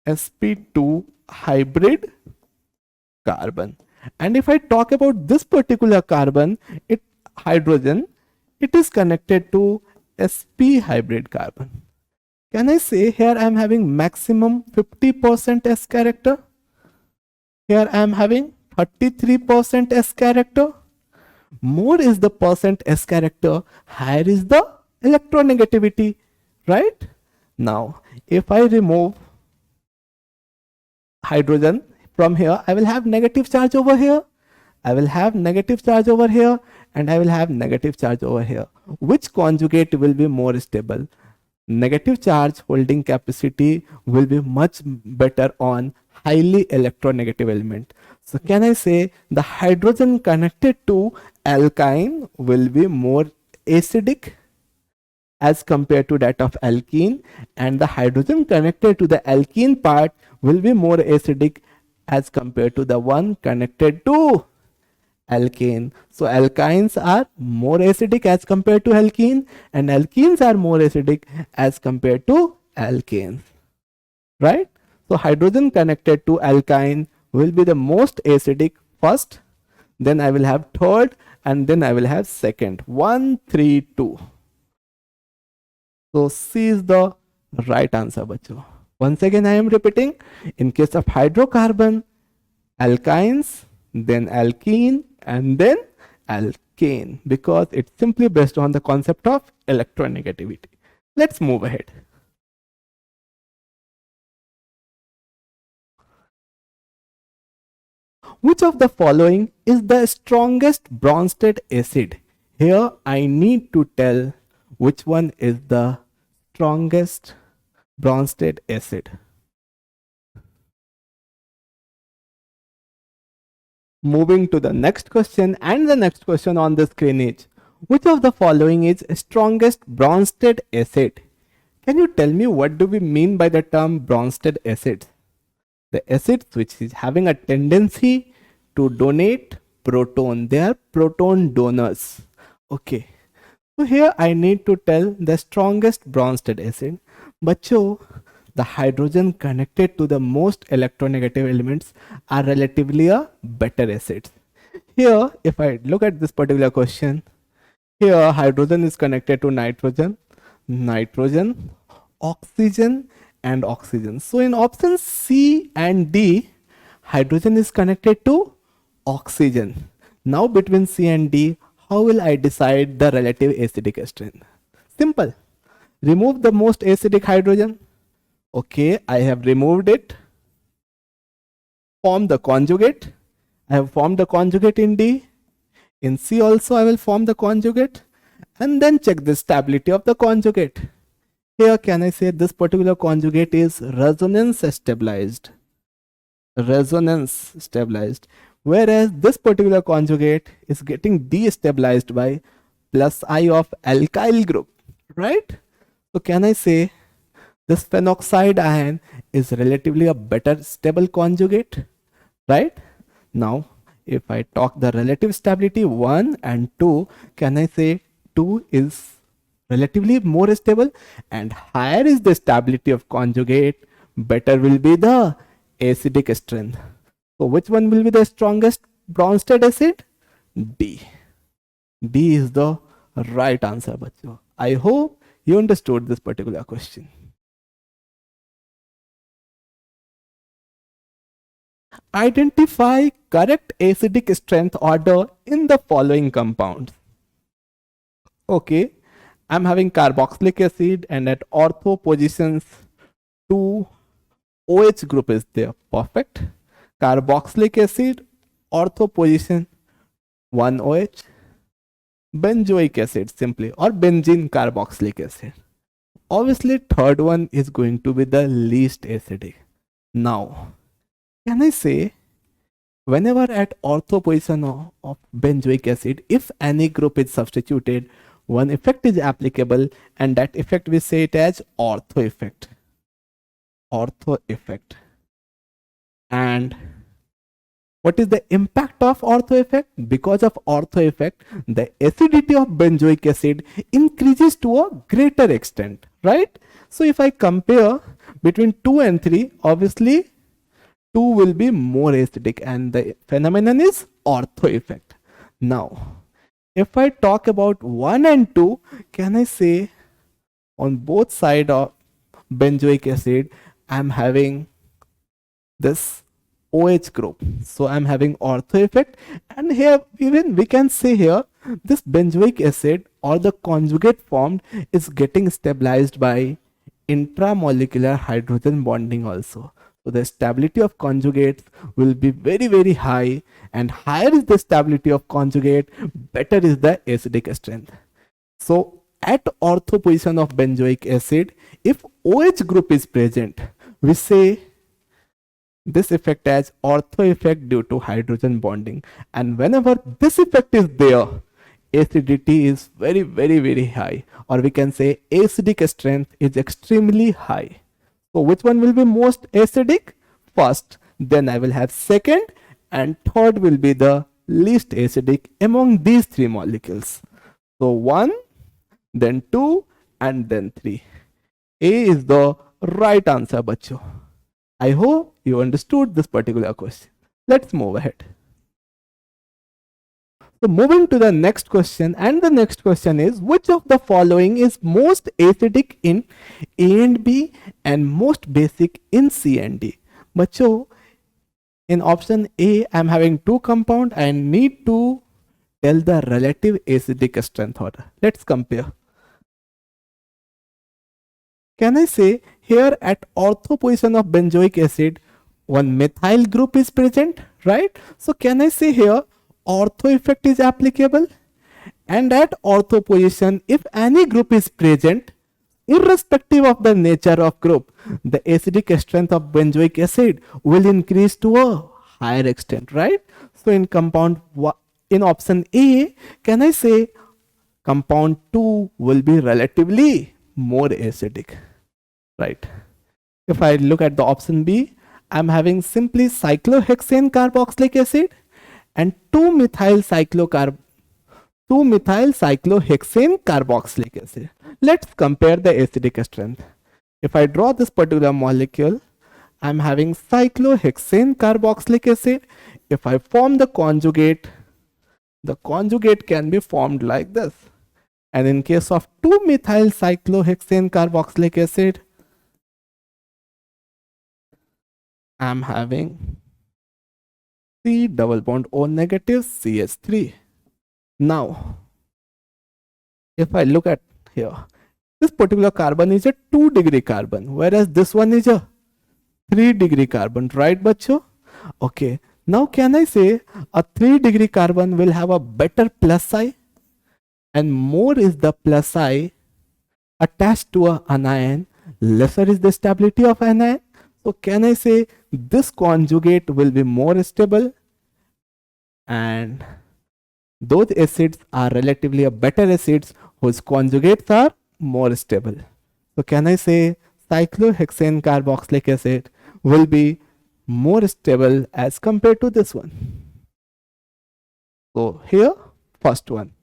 sp2 hybrid carbon. And if I talk about this particular carbon, hydrogen, it is connected to sp hybrid carbon. Can I say here I am having maximum 50% S character? Here I am having 33% S character. More is the percent S character, higher is the electronegativity, right? Now, if I remove hydrogen from here, I will have negative charge over here. I will have negative charge over here, and I will have negative charge over here. Which conjugate will be more stable? Negative charge holding capacity will be much better on highly electronegative element. So can I say the hydrogen connected to alkyne will be more acidic, as compared to that of alkene, and the hydrogen connected to the alkene part will be more acidic as compared to the one connected to alkane. So alkynes are more acidic as compared to alkene, and alkenes are more acidic as compared to alkanes, right? So hydrogen connected to alkyne will be the most acidic first, then I will have third, and then I will have second. 1, 3, 2. So C is the right answer, bacho. Once again I am repeating, in case of hydrocarbon, alkynes, then alkene, and then alkane, because it's simply based on the concept of electronegativity. Let's move ahead. Which of the following is the strongest Bronsted acid? Here I need to tell which one is the strongest Bronsted acid. Moving to the next question, and the next question on the screen is, which of the following is strongest Bronsted acid? Can you tell me what do we mean by the term Bronsted acid? The acids which is having a tendency to donate proton. They are proton donors. Okay. So here I need to tell the strongest Bronsted acid. Bacho, the hydrogen connected to the most electronegative elements are relatively a better acids. Here, if I look at this particular question, here hydrogen is connected to nitrogen, oxygen, and oxygen. So in options C and D, hydrogen is connected to oxygen. Now between C and D, how will I decide the relative acidic strength? Simple. Remove the most acidic hydrogen. Okay, I have removed it. Form the conjugate. I have formed the conjugate in D. In C also I will form the conjugate, and then check the stability of the conjugate. Here can I say this particular conjugate is resonance stabilized. Resonance stabilized. Whereas this particular conjugate is getting destabilized by plus I of alkyl group, right? So can I say this phenoxide ion is relatively a better stable conjugate, right? Now, if I talk the relative stability 1 and 2, can I say 2 is relatively more stable, and higher is the stability of conjugate, better will be the acidic strength. So which one will be the strongest Bronsted acid? D. D is the right answer, bacho. I hope you understood this particular question. Identify correct acidic strength order in the following compounds. Okay, I'm having carboxylic acid, and at ortho positions 2 OH group is there. Perfect. Carboxylic acid, ortho position 1 OH. Benzoic acid simply, or benzene carboxylic acid. Obviously third one is going to be the least acidic. Now can I say, whenever at ortho position of benzoic acid, if any group is substituted, one effect is applicable, and that effect we say it as ortho effect. Ortho effect. And what is the impact of ortho effect? Because of ortho effect, the acidity of benzoic acid increases to a greater extent, right? So if I compare between 2 and 3, obviously 2 will be more acidic, and the phenomenon is ortho effect. Now, if I talk about 1 and 2, can I say on both sides of benzoic acid, I'm having this OH group. So I'm having ortho effect, and here even we can say here this benzoic acid or the conjugate formed is getting stabilized by intramolecular hydrogen bonding also. So the stability of conjugates will be very high, and higher is the stability of conjugate, better is the acidic strength. So at ortho position of benzoic acid, if OH group is present, we say this effect as ortho effect due to hydrogen bonding, and whenever this effect is there, acidity is very high, or we can say acidic strength is extremely high. So which one will be most acidic? First, then I will have second, and third will be the least acidic among these three molecules. So 1, then 2, and then 3. A is the right answer, bacho. I hope you understood this particular question. Let's move ahead. So moving to the next question, and the next question is, which of the following is most acidic in A and B and most basic in C and D? Bacho, in option A, I'm having two compound. I need to tell the relative acidic strength order. Let's compare. Can I say here at ortho position of benzoic acid, one methyl group is present, right? So can I say here ortho effect is applicable? And at ortho position, if any group is present, irrespective of the nature of group, the acidic strength of benzoic acid will increase to a higher extent, right? So in compound, in option A, can I say compound 2 will be relatively more acidic, right? If I look at the option B, I'm having simply cyclohexane carboxylic acid and 2-methyl cyclohexane carboxylic acid. Let's compare the acidic strength. If I draw this particular molecule, I'm having cyclohexane carboxylic acid. If I form the conjugate can be formed like this. And in case of 2-methyl cyclohexane carboxylic acid, I'm having C double bond O negative CH3. Now, if I look at here, this particular carbon is a 2-degree carbon, whereas this one is a 3-degree carbon, right, bacho? Okay, now can I say a 3-degree carbon will have a better plus sign, and more is the plus sign attached to an anion, lesser is the stability of anion. So can I say this conjugate will be more stable, and those acids are relatively a better acids whose conjugates are more stable. So can I say cyclohexane carboxylic acid will be more stable as compared to this one? So here, first one,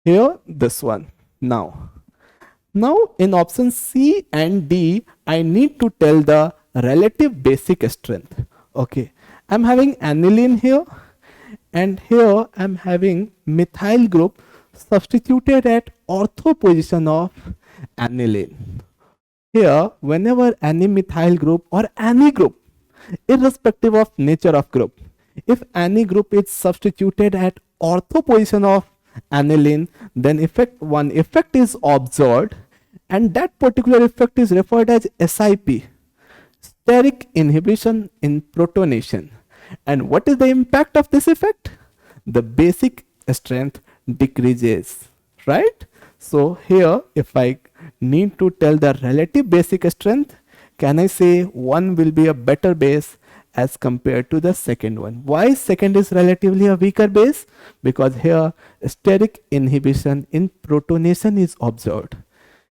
here this one. Now in option C and D, I need to tell the relative basic strength. Okay, I'm having aniline here, and here I'm having methyl group substituted at ortho position of aniline. Here, whenever any methyl group or any group, irrespective of nature of group, if any group is substituted at ortho position of aniline, then one effect is observed, and that particular effect is referred as SIP, steric inhibition in protonation. And what is the impact of this effect? The basic strength decreases, right? So here, if I need to tell the relative basic strength, can I say one will be a better base as compared to the second one? Why second is relatively a weaker base? Because here steric inhibition in protonation is observed.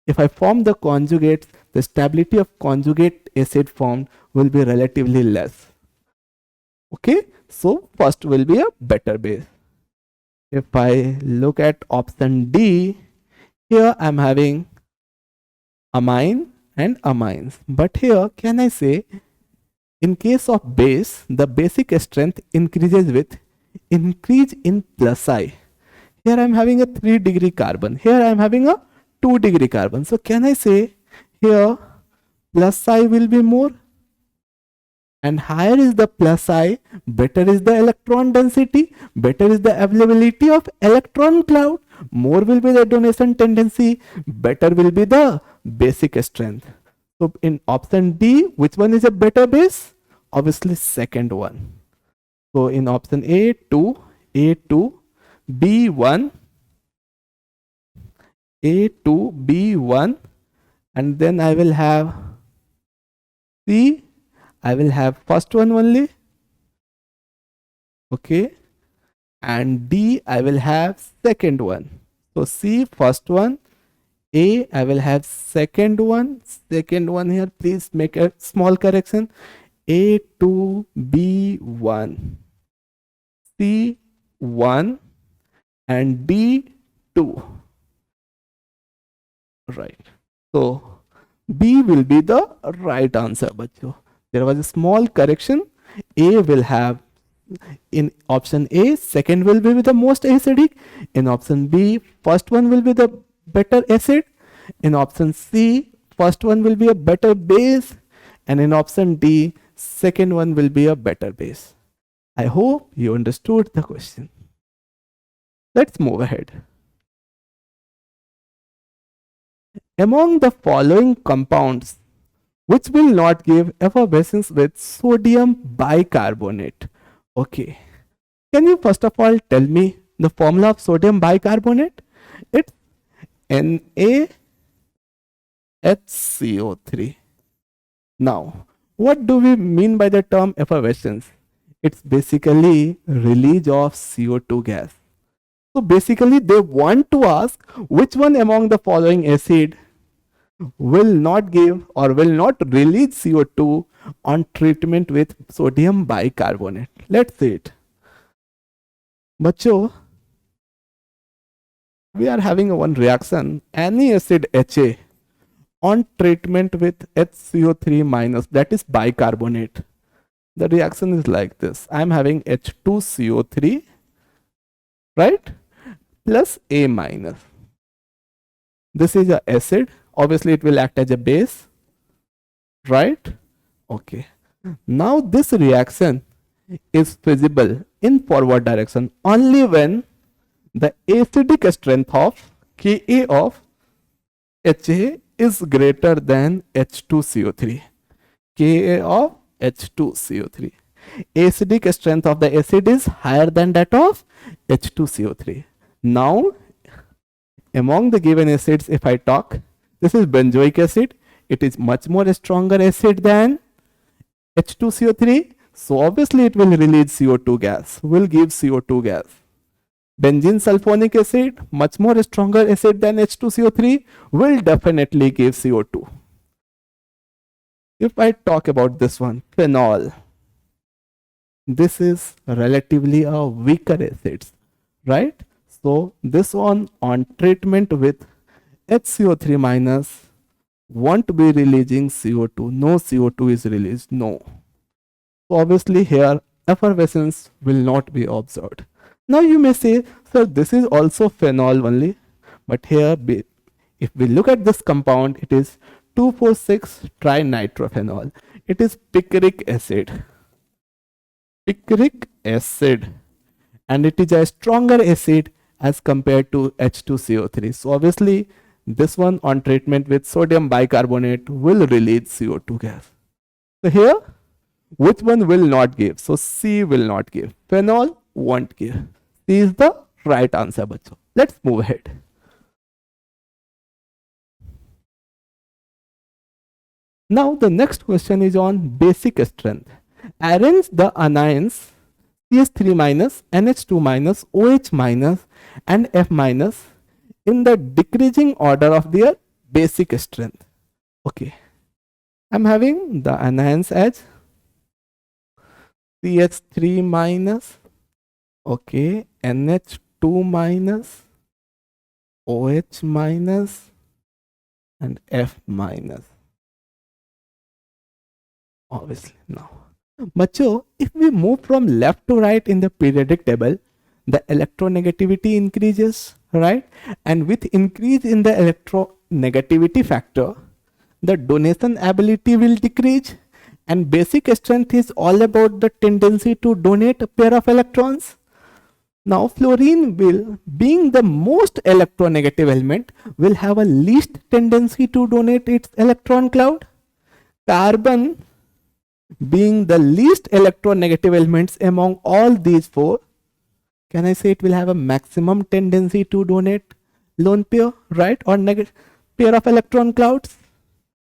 If I form the conjugates, the stability of conjugate acid formed will be relatively less. Okay, so first will be a better base. If I look at option D, here I'm having amine and amines, but here can I say in case of base, the basic strength increases with increase in plus I. Here I'm having a 3-degree carbon, here I'm having a 2-degree carbon. So can I say here plus I will be more, and higher is the plus I, better is the electron density, better is the availability of electron cloud, more will be the donation tendency, better will be the basic strength. So in option D, which one is a better base? Obviously second one. So in option A, 2, B1, A2, B1, and then I will have C, I will have first one only. Okay, and D I will have second one. So C first one, A I will have second one here. Please make a small correction. A2, B1, C1 and D2. Right. So B will be the right answer, bachcho. There was a small correction. A will have in option A, second will be the most acidic. In option B, first one will be the better acid. In option C, first one will be a better base. And in option D, second one will be a better base. I hope you understood the question. Let's move ahead. Among the following compounds, which will not give effervescence with sodium bicarbonate? Okay. Can you first of all tell me the formula of sodium bicarbonate? It's NaHCO3. Now, what do we mean by the term effervescence? It's basically release of CO2 gas. So basically they want to ask which one among the following acid will not give or will not release CO2 on treatment with sodium bicarbonate. Let's see it. Bacho, we are having one reaction, any acid HA on treatment with HCO3 minus, that is bicarbonate. The reaction is like this. I am having H2CO3, right, plus A minus. This is an acid. Obviously, it will act as a base, right? Okay. Now, this reaction is feasible in forward direction only when the acidic strength of Ka of HA is greater than H2CO3. Ka of H2CO3. Acidic strength of the acid is higher than that of H2CO3. Now, among the given acids, if I talk, this is benzoic acid. It is much more stronger acid than H2CO3. So obviously it will release CO2 gas, will give CO2 gas. Benzene sulfonic acid, much more stronger acid than H2CO3, will definitely give CO2. If I talk about this one, phenol, this is relatively a weaker acid, right? So this one on treatment with HCO3 minus won't be releasing CO2. No CO2 is released. No. So obviously here effervescence will not be observed. Now you may say, sir, this is also phenol only. But here, if we look at this compound, it is 2,4,6 trinitrophenol. It is picric acid. Picric acid. And it is a stronger acid as compared to H2CO3. So obviously, this one on treatment with sodium bicarbonate will release CO2 gas. So here, which one will not give? So C will not give. Phenol won't give. C is the right answer, bacho. Let's move ahead. Now the next question is on basic strength. Arrange the anions CH3 minus, NH2 minus, OH minus and F minus in the decreasing order of their basic strength. Okay. I'm having the anions as CH3 minus, okay, NH2 minus, OH minus and F minus. Obviously, now. Macho, if we move from left to right in the periodic table, the electronegativity increases, right? And with increase in the electronegativity factor, the donation ability will decrease. And basic strength is all about the tendency to donate a pair of electrons. Now, fluorine will, being the most electronegative element, will have a least tendency to donate its electron cloud. Carbon, being the least electronegative elements among all these four, can I say it will have a maximum tendency to donate lone pair, right? Or negative pair of electron clouds,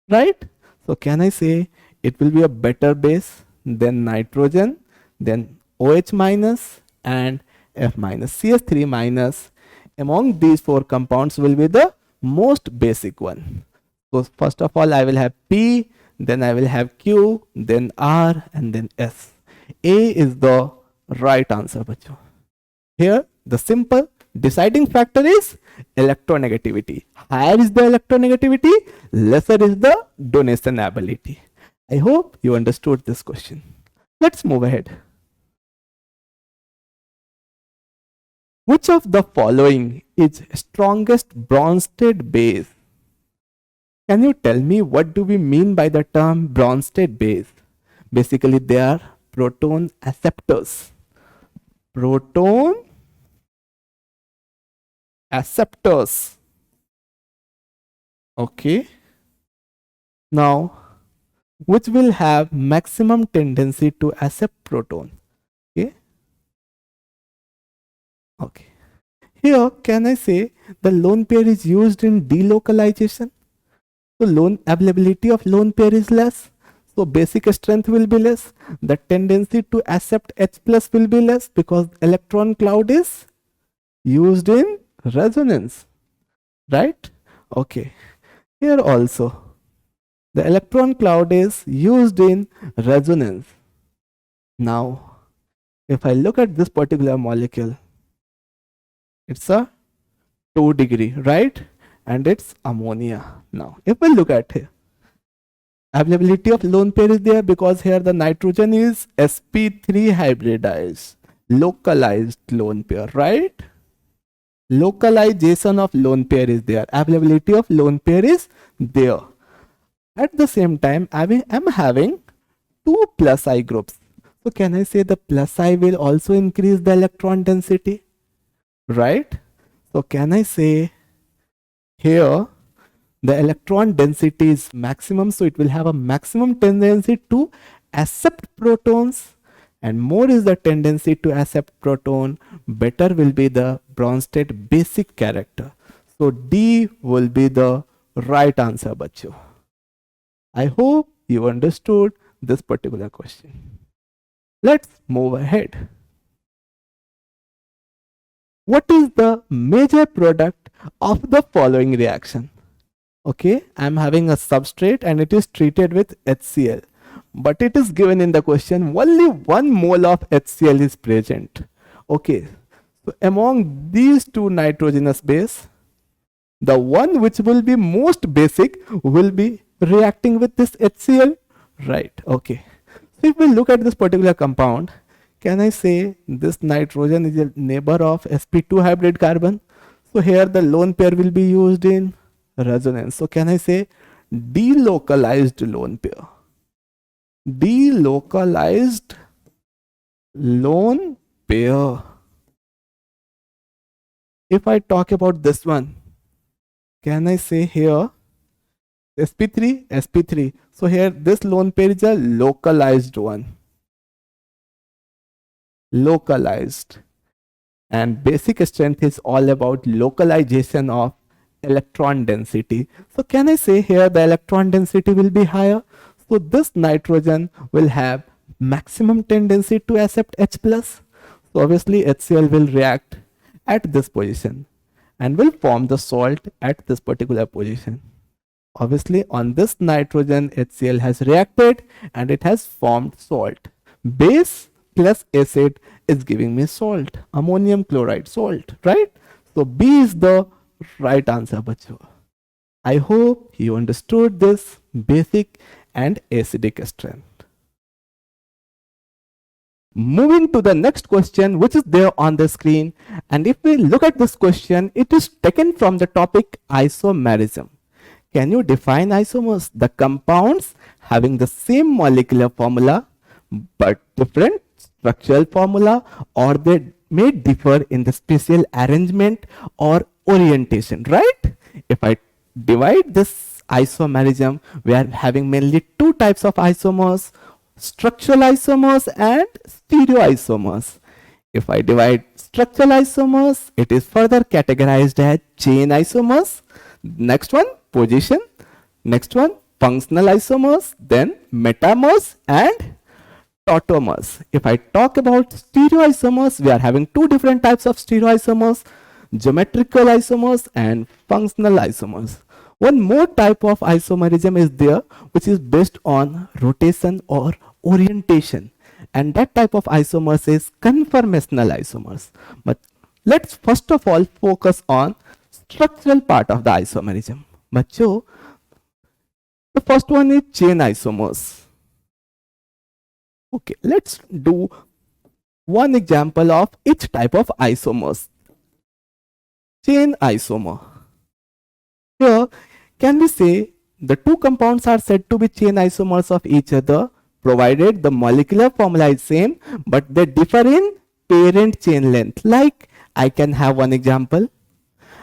right? So can I say it will be a better base than nitrogen, then OH minus and F minus. CH3 minus among these four compounds will be the most basic one. So first of all, I will have P, then I will have Q, then R, and then S. A is the right answer, bacho. Here, the simple deciding factor is electronegativity. Higher is the electronegativity, lesser is the donation ability. I hope you understood this question. Let's move ahead. Which of the following is strongest Bronsted base? Can you tell me what do we mean by the term Bronsted base? Basically, they are proton acceptors. Proton acceptors. Okay. Now, which will have maximum tendency to accept proton? Okay. Okay. Here, can I say the lone pair is used in delocalization? So lone availability of lone pair is less. So basic strength will be less. The tendency to accept H plus will be less because electron cloud is used in resonance, right? Okay. Here also, the electron cloud is used in resonance. Now, if I look at this particular molecule, it's a 2 degree, right? And it's ammonia. Now, if we look at here, availability of lone pair is there because here the nitrogen is sp3 hybridized, localized lone pair, right? Localization of lone pair is there. Availability of lone pair is there. At the same time, I'm having two plus I groups. So can I say the plus I will also increase the electron density, right? So can I say here the electron density is maximum, so it will have a maximum tendency to accept protons, and more is the tendency to accept proton, better will be the Bronsted basic character. So D will be the right answer, bacho. I hope you understood this particular question. Let's move ahead. What is the major product of the following reaction? Okay, I'm having a substrate and it is treated with HCl, but it is given in the question only 1 mole of HCl is present. Okay, so among these two nitrogenous base, the one which will be most basic will be reacting with this HCl, right? Okay, so if we look at this particular compound, can I say this nitrogen is a neighbor of sp2 hybrid carbon? So here the lone pair will be used in resonance. So can I say delocalized lone pair? Delocalized lone pair. If I talk about this one, can I say here sp3, sp3. So here this lone pair is a localized one. Localized. And basic strength is all about localization of electron density. So can I say here the electron density will be higher? So this nitrogen will have maximum tendency to accept H plus. So obviously HCl will react at this position and will form the salt at this particular position. Obviously on this nitrogen HCl has reacted and it has formed salt. Base plus acid is giving me salt, ammonium chloride salt, right? So B is the right answer, bacho. I hope you understood this basic and acidic strength. Moving to the next question, which is there on the screen, and if we look at this question, it is taken from the topic isomerism. Can you define isomers? The compounds having the same molecular formula but different structural formula, or they may differ in the spatial arrangement or orientation, right? If I divide this isomerism, we are having mainly two types of isomers: structural isomers and stereoisomers. If I divide structural isomers, it is further categorized as chain isomers. Next one, position. Next one, functional isomers. Then metamers and tautomers. If I talk about stereoisomers, we are having two different types of stereoisomers, geometrical isomers and functional isomers. One more type of isomerism is there, which is based on rotation or orientation, and that type of isomers is conformational isomers. But let's first of all focus on structural part of the isomerism. बच्चों, the first one is chain isomers. Okay, let's do one example of each type of isomers. Chain isomer. Here, can we say the two compounds are said to be chain isomers of each other, provided the molecular formula is same, but they differ in parent chain length. Like, I can have one example.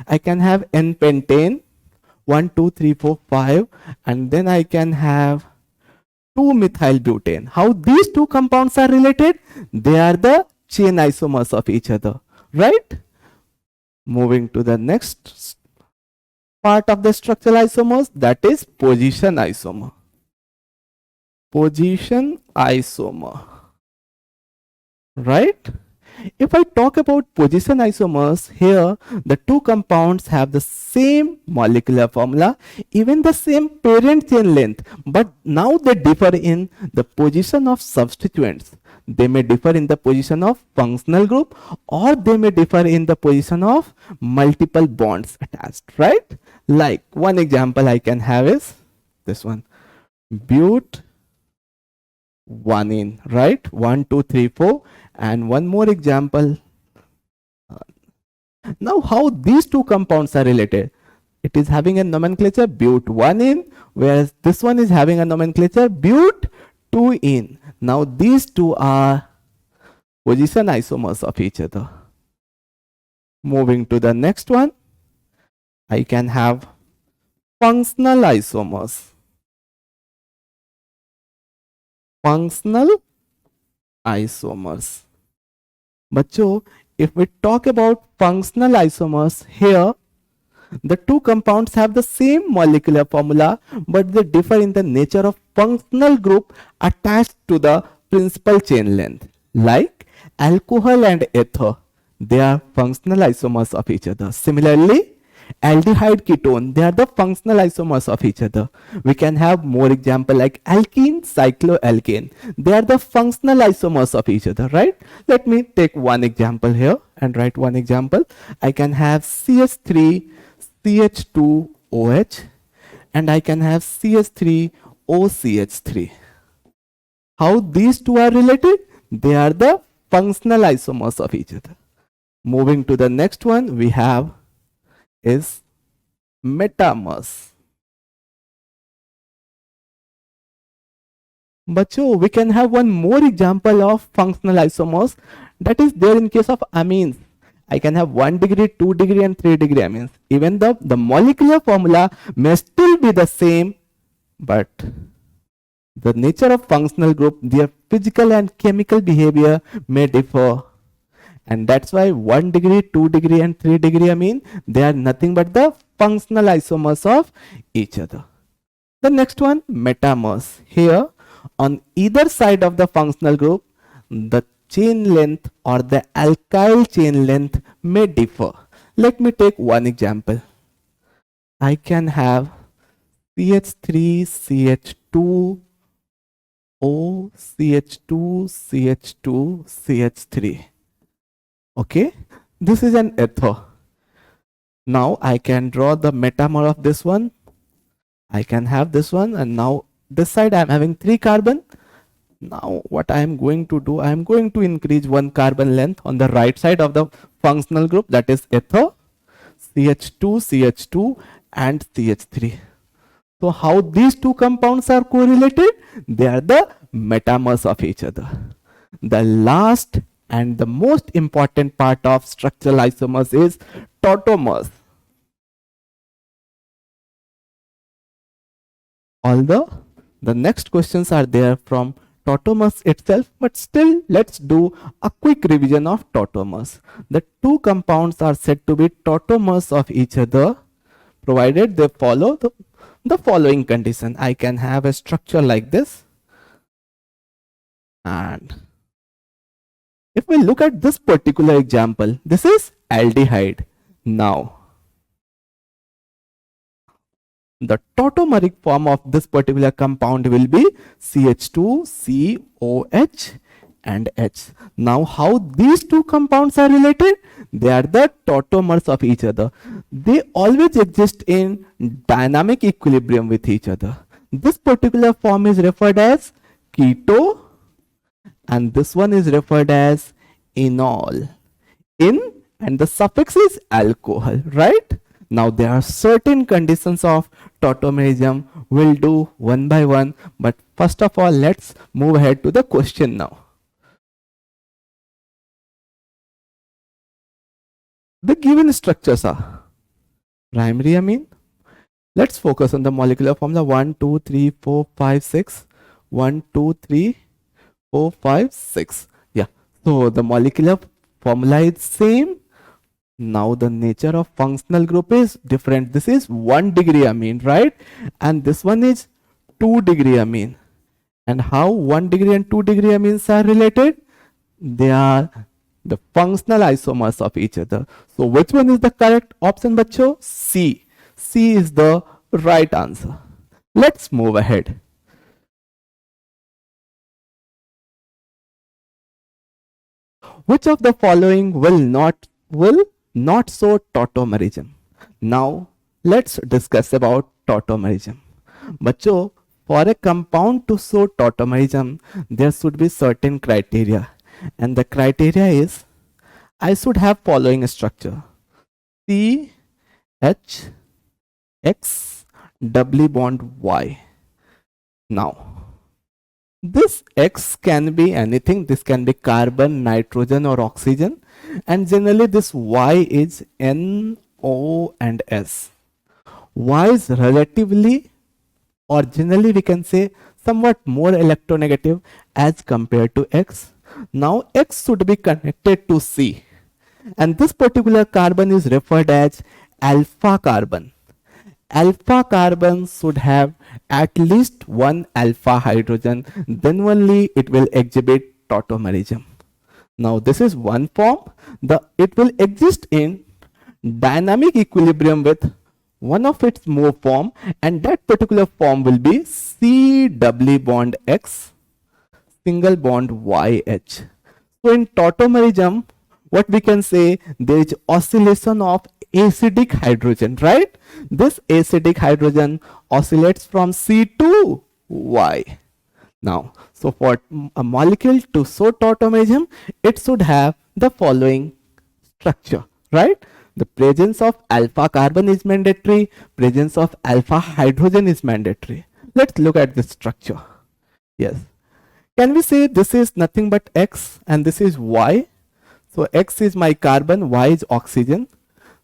I can have N-pentane, 1, 2, 3, 4, 5, and then I can have 2-methyl-butane. How these two compounds are related? They are the chain isomers of each other, right? Moving to the next part of the structural isomers, that is position isomer. Position isomer, right? If I talk about position isomers, here the two compounds have the same molecular formula, even the same parent chain length, but now they differ in the position of substituents. They may differ in the position of functional group, or they may differ in the position of multiple bonds attached, right? Like, one example I can have is this one, but 1 in, right? 1, 2, 3, 4. And one more example. Now, how these two compounds are related? It is having a nomenclature but 1 in, whereas this one is having a nomenclature but 2 in. Now, these two are position isomers of each other. Moving to the next one, I can have functional isomers. Functional isomers. Bachcho, if we talk about functional isomers, here the two compounds have the same molecular formula, but they differ in the nature of functional group attached to the principal chain length. Like alcohol and ether, they are functional isomers of each other. Similarly, aldehyde ketone, they are the functional isomers of each other. We can have more example like alkene, cycloalkane, they are the functional isomers of each other, right? Let me take one example here and write one example. I can have CH3 CH2OH and I can have CH3 OCH3. How these two are related? They are the functional isomers of each other. Moving to the next one, we have is metamers. Bachcho, we can have one more example of functional isomers that is there in case of amines. I can have 1 degree, 2 degree and 3 degree amines. Even though the molecular formula may still be the same, but the nature of functional group, their physical and chemical behavior may differ. And that's why 1 degree, 2 degree and 3 degree amine, they are nothing but the functional isomers of each other. The next one, metamers. Here, on either side of the functional group, the chain length or the alkyl chain length may differ. Let me take one example. I can have CH3, CH2, O, CH2, CH2, CH3. Okay, this is an ether. Now I can draw the metamer of this one. I can have this one, and now this side I am having 3 carbon. Now what I am going to do, I am going to increase 1 carbon length on the right side of the functional group, that is ether, CH2, CH2 and CH3. So how these two compounds are correlated? They are the metamers of each other. The last and the most important part of structural isomers is tautomers. Although the next questions are there from tautomers itself, but still let's do a quick revision of tautomers. The two compounds are said to be tautomers of each other, provided they follow the following condition. I can have a structure like this. And if we look at this particular example, this is aldehyde. Now, the tautomeric form of this particular compound will be CH2COH and H. Now, how these two compounds are related? They are the tautomers of each other. They always exist in dynamic equilibrium with each other. This particular form is referred as keto, and this one is referred as enol. In and the suffix is alcohol, right? Now there are certain conditions of tautomerism. We'll do one by one, but first of all, let's move ahead to the question now. The given structures are primary amine. Let's focus on the molecular formula 1, 2, 3, 4, 5, 6. 1, 2, 3, 4, 5, 6. Yeah. So the molecular formula is same. Now the nature of functional group is different. This is 1 degree amine, right? And this one is 2 degree amine. And how 1 degree and 2 degree amines are related? They are the functional isomers of each other. So which one is the correct option, bacho? C. C is the right answer. Let's move ahead. Which of the following will not show tautomerism? Now let's discuss about tautomerism. Bacho, for a compound to show tautomerism, there should be certain criteria, and the criteria is I should have following structure: C H X double bond Y. Now this X can be anything. This can be carbon, nitrogen, or oxygen, and generally this Y is N, O, and S. Y is relatively, or generally we can say, somewhat more electronegative as compared to X. Now X should be connected to C, and this particular carbon is referred as alpha carbon. Alpha carbon should have at least one alpha hydrogen, then only it will exhibit tautomerism. Now this is one form. It will exist in dynamic equilibrium with one of its more form, and that particular form will be C double bond X single bond YH. So in tautomerism, what we can say, there is oscillation of acidic hydrogen, right? This acidic hydrogen oscillates from C to Y. Now, so for a molecule to show tautomerism, it should have the following structure, right? The presence of alpha carbon is mandatory, presence of alpha hydrogen is mandatory. Let's look at this structure. Yes. Can we say this is nothing but X and this is Y? So X is my carbon, Y is oxygen.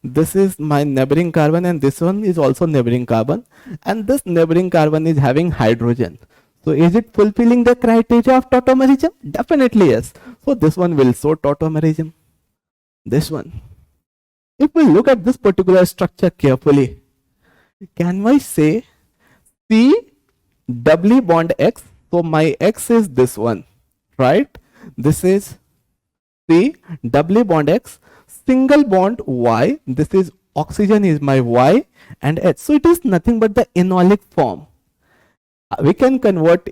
This is my neighboring carbon, and this one is also neighboring carbon, and this neighboring carbon is having hydrogen. So is it fulfilling the criteria of tautomerism? Definitely yes. So this one will show tautomerism. This one. If we look at this particular structure carefully, can we say C double bond X? So my X is this one, right? This is C double bond X single bond Y. This is oxygen is my Y and H. So it is nothing but the enolic form. We can convert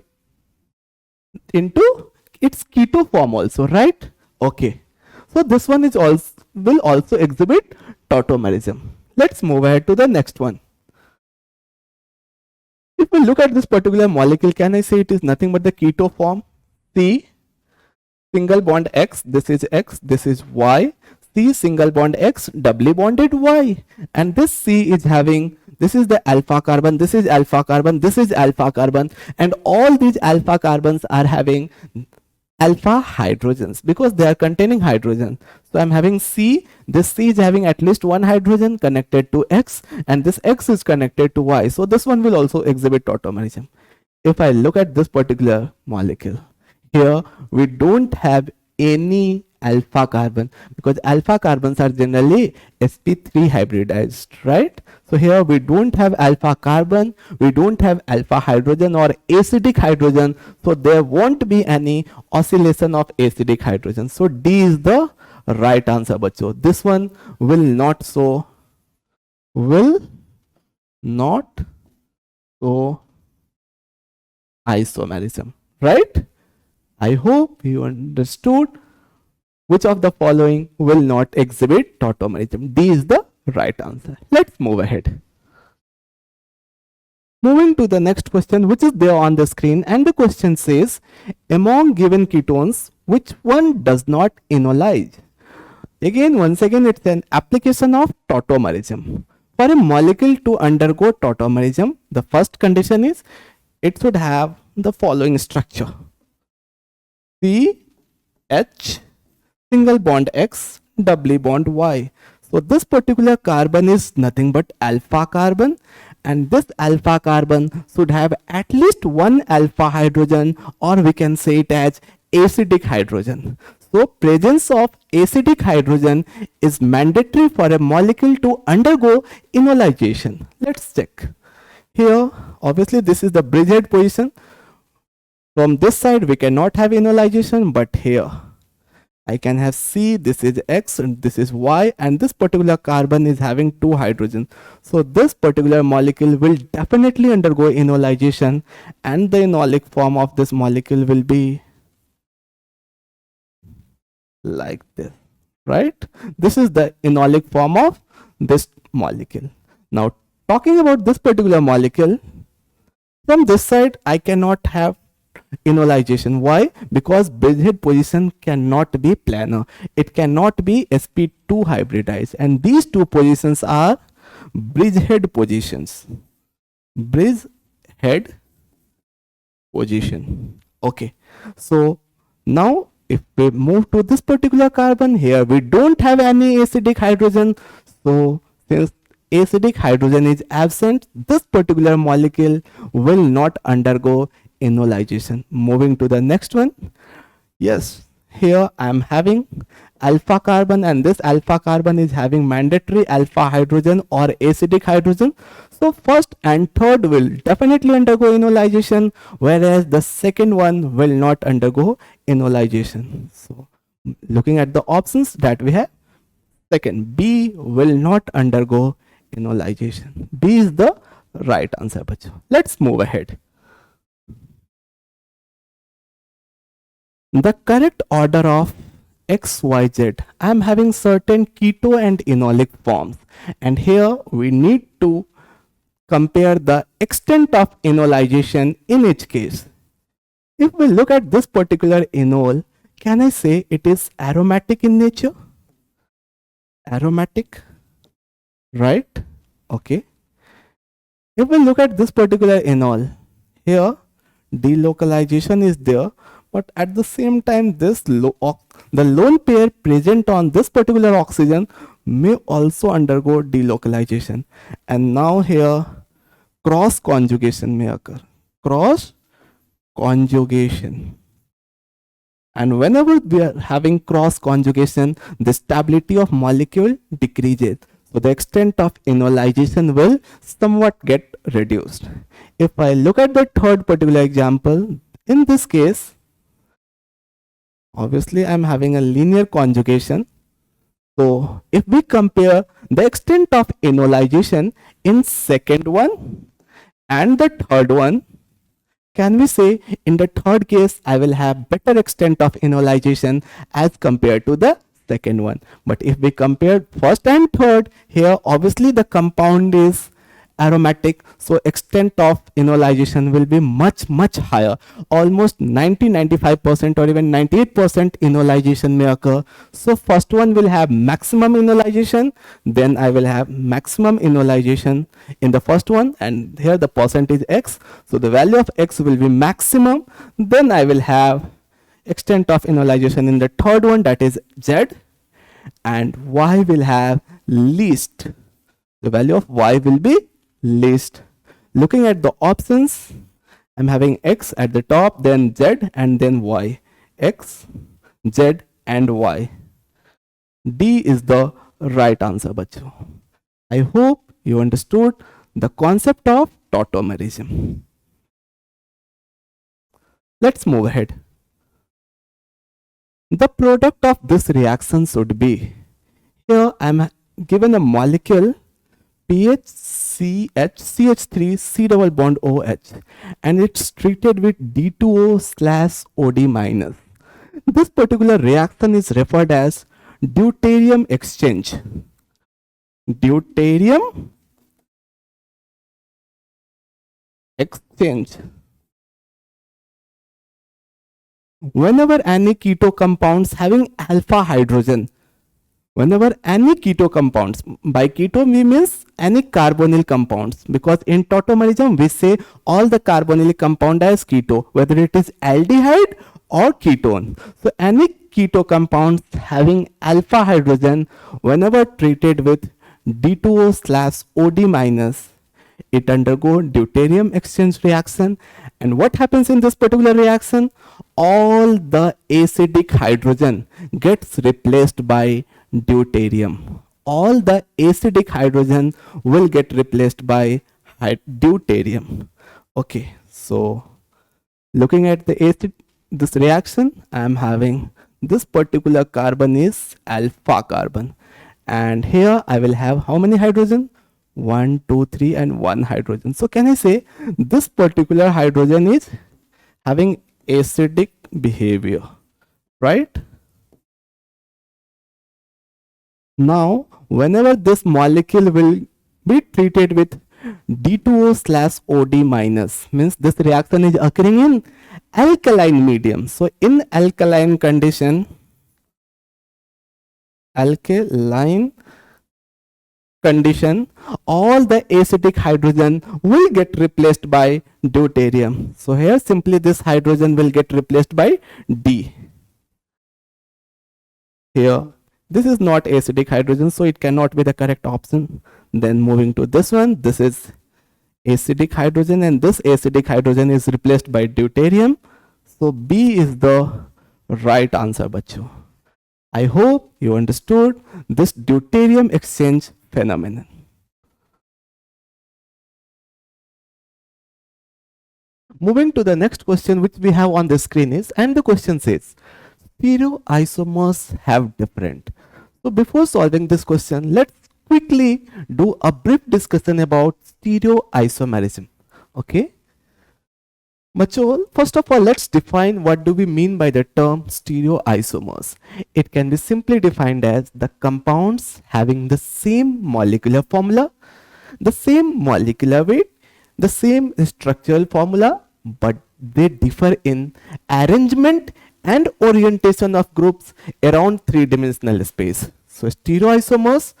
into its keto form also, right? Okay. So this one is also will also exhibit tautomerism. Let's move ahead to the next one. If we look at this particular molecule, can I say it is nothing but the keto form? C single bond X, this is X, this is Y. C single bond X doubly bonded Y, and this C is having, this is the alpha carbon, this is alpha carbon, this is alpha carbon, and all these alpha carbons are having alpha hydrogens because they are containing hydrogen. So I'm having C, this C is having at least one hydrogen connected to X, and this X is connected to Y. So this one will also exhibit tautomerism. If I look at this particular molecule, here we don't have any alpha carbon, because alpha carbons are generally sp3 hybridized, right? So here we don't have alpha carbon, we don't have alpha hydrogen or acidic hydrogen, so there won't be any oscillation of acidic hydrogen. So D is the right answer, bacho. This one will not show isomerism, right? I hope you understood which of the following will not exhibit tautomerism. D is the right answer. Let's move ahead. Moving to the next question, which is there on the screen, and the question says, among given ketones, which one does not enolize? Again, once again, it's an application of tautomerism. For a molecule to undergo tautomerism, the first condition is it should have the following structure: CH single bond X, doubly bond Y. So this particular carbon is nothing but alpha carbon, and this alpha carbon should have at least one alpha hydrogen, or we can say it as acidic hydrogen. So presence of acidic hydrogen is mandatory for a molecule to undergo enolization. Let's check. Here, obviously this is the bridgehead position. From this side we cannot have enolization, but here I can have C, this is X and this is Y, and this particular carbon is having two hydrogens. So this particular molecule will definitely undergo enolization, and the enolic form of this molecule will be like this, right? This is the enolic form of this molecule. Now talking about this particular molecule, from this side I cannot have enolization. Why? Because bridgehead position cannot be planar, it cannot be sp2 hybridized, and these two positions are bridgehead positions. Bridgehead position. Okay, so now if we move to this particular carbon, here we don't have any acidic hydrogen. So since acidic hydrogen is absent, this particular molecule will not undergo enolization. Moving to the next one. Yes, here I am having alpha carbon, and this alpha carbon is having mandatory alpha hydrogen or acidic hydrogen. So first and third will definitely undergo enolization, whereas the second one will not undergo enolization. So looking at the options that we have, second, B will not undergo enolization. B is the right answer, bacho. Let's move ahead. The correct order of XYZ, I am having certain keto and enolic forms, and here we need to compare the extent of enolization in each case. If we look at this particular enol, can I say it is aromatic in nature? Aromatic, right? Okay. If we look at this particular enol, here delocalization is there, but at the same time this the lone pair present on this particular oxygen may also undergo delocalization, and now here cross conjugation may occur. Cross conjugation, and whenever we are having cross conjugation, the stability of molecule decreases, so the extent of enolization will somewhat get reduced. If I look at the third particular example, in this case obviously I am having a linear conjugation. So if we compare the extent of enolization in second one and the third one, can we say in the third case I will have better extent of enolization as compared to the second one. But if we compare first and third, here obviously the compound is aromatic, so extent of enolization will be much higher, almost 90-95% or even 98% enolization may occur. So first one will have maximum enolization, then I will have maximum enolization in the first one, and here the percentage X, so the value of X will be maximum, then I will have extent of enolization in the third one, that is Z, and Y will have least, the value of Y will be least. Looking at the options, I'm having X at the top, then Z, and then Y. X, Z, and Y. D is the right answer, bachcho. I hope you understood the concept of tautomerism. Let's move ahead. The product of this reaction should be, here I am given a molecule PHCH3 C double bond OH, and it's treated with D2O/OD minus. This particular reaction is referred as deuterium exchange. Deuterium exchange. Whenever any keto compounds having alpha hydrogen, whenever any keto compounds, by keto we means any carbonyl compounds, because in tautomerism we say all the carbonyl compound as keto, whether it is aldehyde or ketone. So any keto compounds having alpha hydrogen, whenever treated with D2O/OD minus, it undergo deuterium exchange reaction. And what happens in this particular reaction? All the acidic hydrogen gets replaced by deuterium. All the acidic hydrogen will get replaced by deuterium. Okay, so looking at this reaction, I am having this particular carbon is alpha carbon, and here I will have how many hydrogen? 1, 2, 3 and 1 hydrogen. So can I say this particular hydrogen is having acidic behavior, right? Now whenever this molecule will be treated with D2O/OD minus, means this reaction is occurring in alkaline medium. So in alkaline condition, all the acidic hydrogen will get replaced by deuterium. So here simply this hydrogen will get replaced by D. Here this is not acidic hydrogen, so it cannot be the correct option. Then moving to this one, this is acidic hydrogen, and this acidic hydrogen is replaced by deuterium. So B is the right answer, bachcho. I hope you understood this deuterium exchange phenomenon. Moving to the next question which we have on the screen is, and the question says, stereoisomers have different. So before solving this question, let's quickly do a brief discussion about stereoisomerism. Okay, Machol, first of all, let's define what do we mean by the term stereoisomers. It can be simply defined as the compounds having the same molecular formula, the same molecular weight, the same structural formula, but they differ in arrangement and orientation of groups around three-dimensional space. So stereoisomers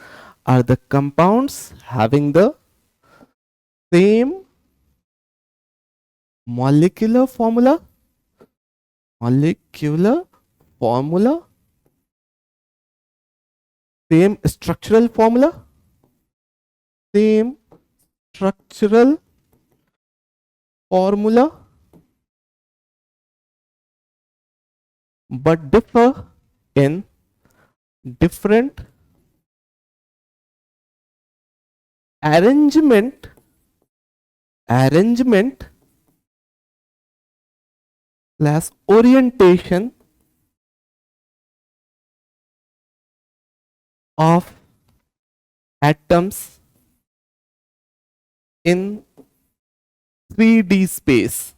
are the compounds having the same molecular formula, same structural formula, but differ in different arrangement / orientation of atoms in 3D space.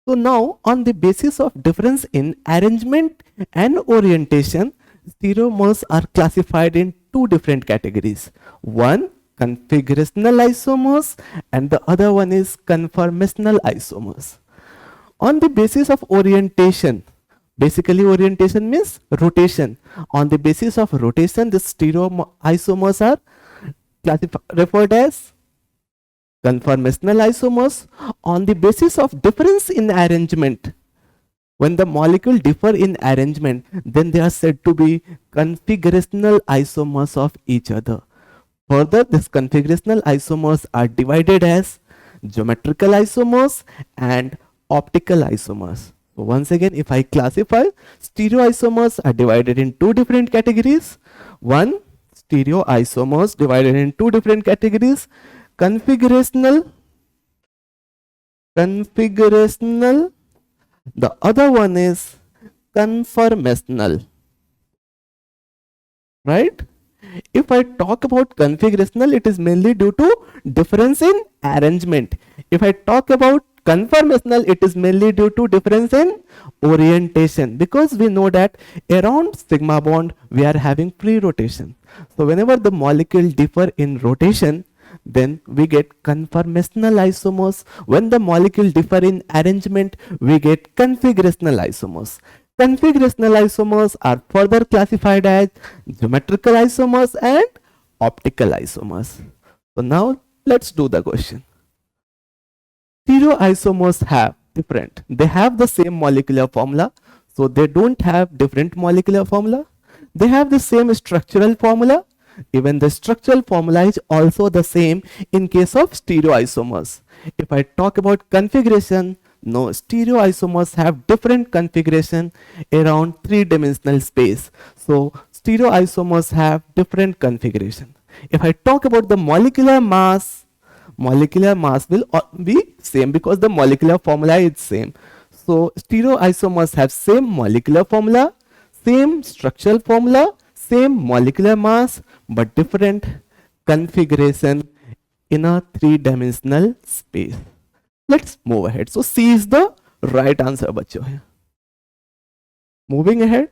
So now, on the basis of difference in arrangement and orientation, stereoisomers are classified in two different categories. One, configurational isomers, and the other one is conformational isomers. On the basis of orientation, basically orientation means rotation. On the basis of rotation, the stereoisomers are referred as conformational isomers. On the basis of difference in arrangement, when the molecule differ in arrangement, then they are said to be configurational isomers of each other. Further, these configurational isomers are divided as geometrical isomers and optical isomers. So once again, if I classify, stereoisomers are divided in two different categories. One, stereoisomers divided in two different categories: configurational, configurational. The other one is conformational, right? If I talk about configurational, it is mainly due to difference in arrangement. If I talk about conformational, it is mainly due to difference in orientation, because we know that around sigma bond we are having free rotation. So whenever the molecule differ in rotation, then we get conformational isomers. When the molecule differ in arrangement, we get configurational isomers. Configurational isomers are further classified as geometrical isomers and optical isomers. So now let's do the question. Stereoisomers have different. They have the same molecular formula, so they don't have different molecular formula. They have the same structural formula. Even the structural formula is also the same in case of stereoisomers. If I talk about configuration, no, stereoisomers have different configuration around three-dimensional space. So stereoisomers have different configuration. If I talk about the molecular mass will be same because the molecular formula is same. So stereoisomers have same molecular formula, same structural formula, same molecular mass, but different configuration in a three-dimensional space. Let's move ahead. So C is the right answer, bachcho. Moving ahead.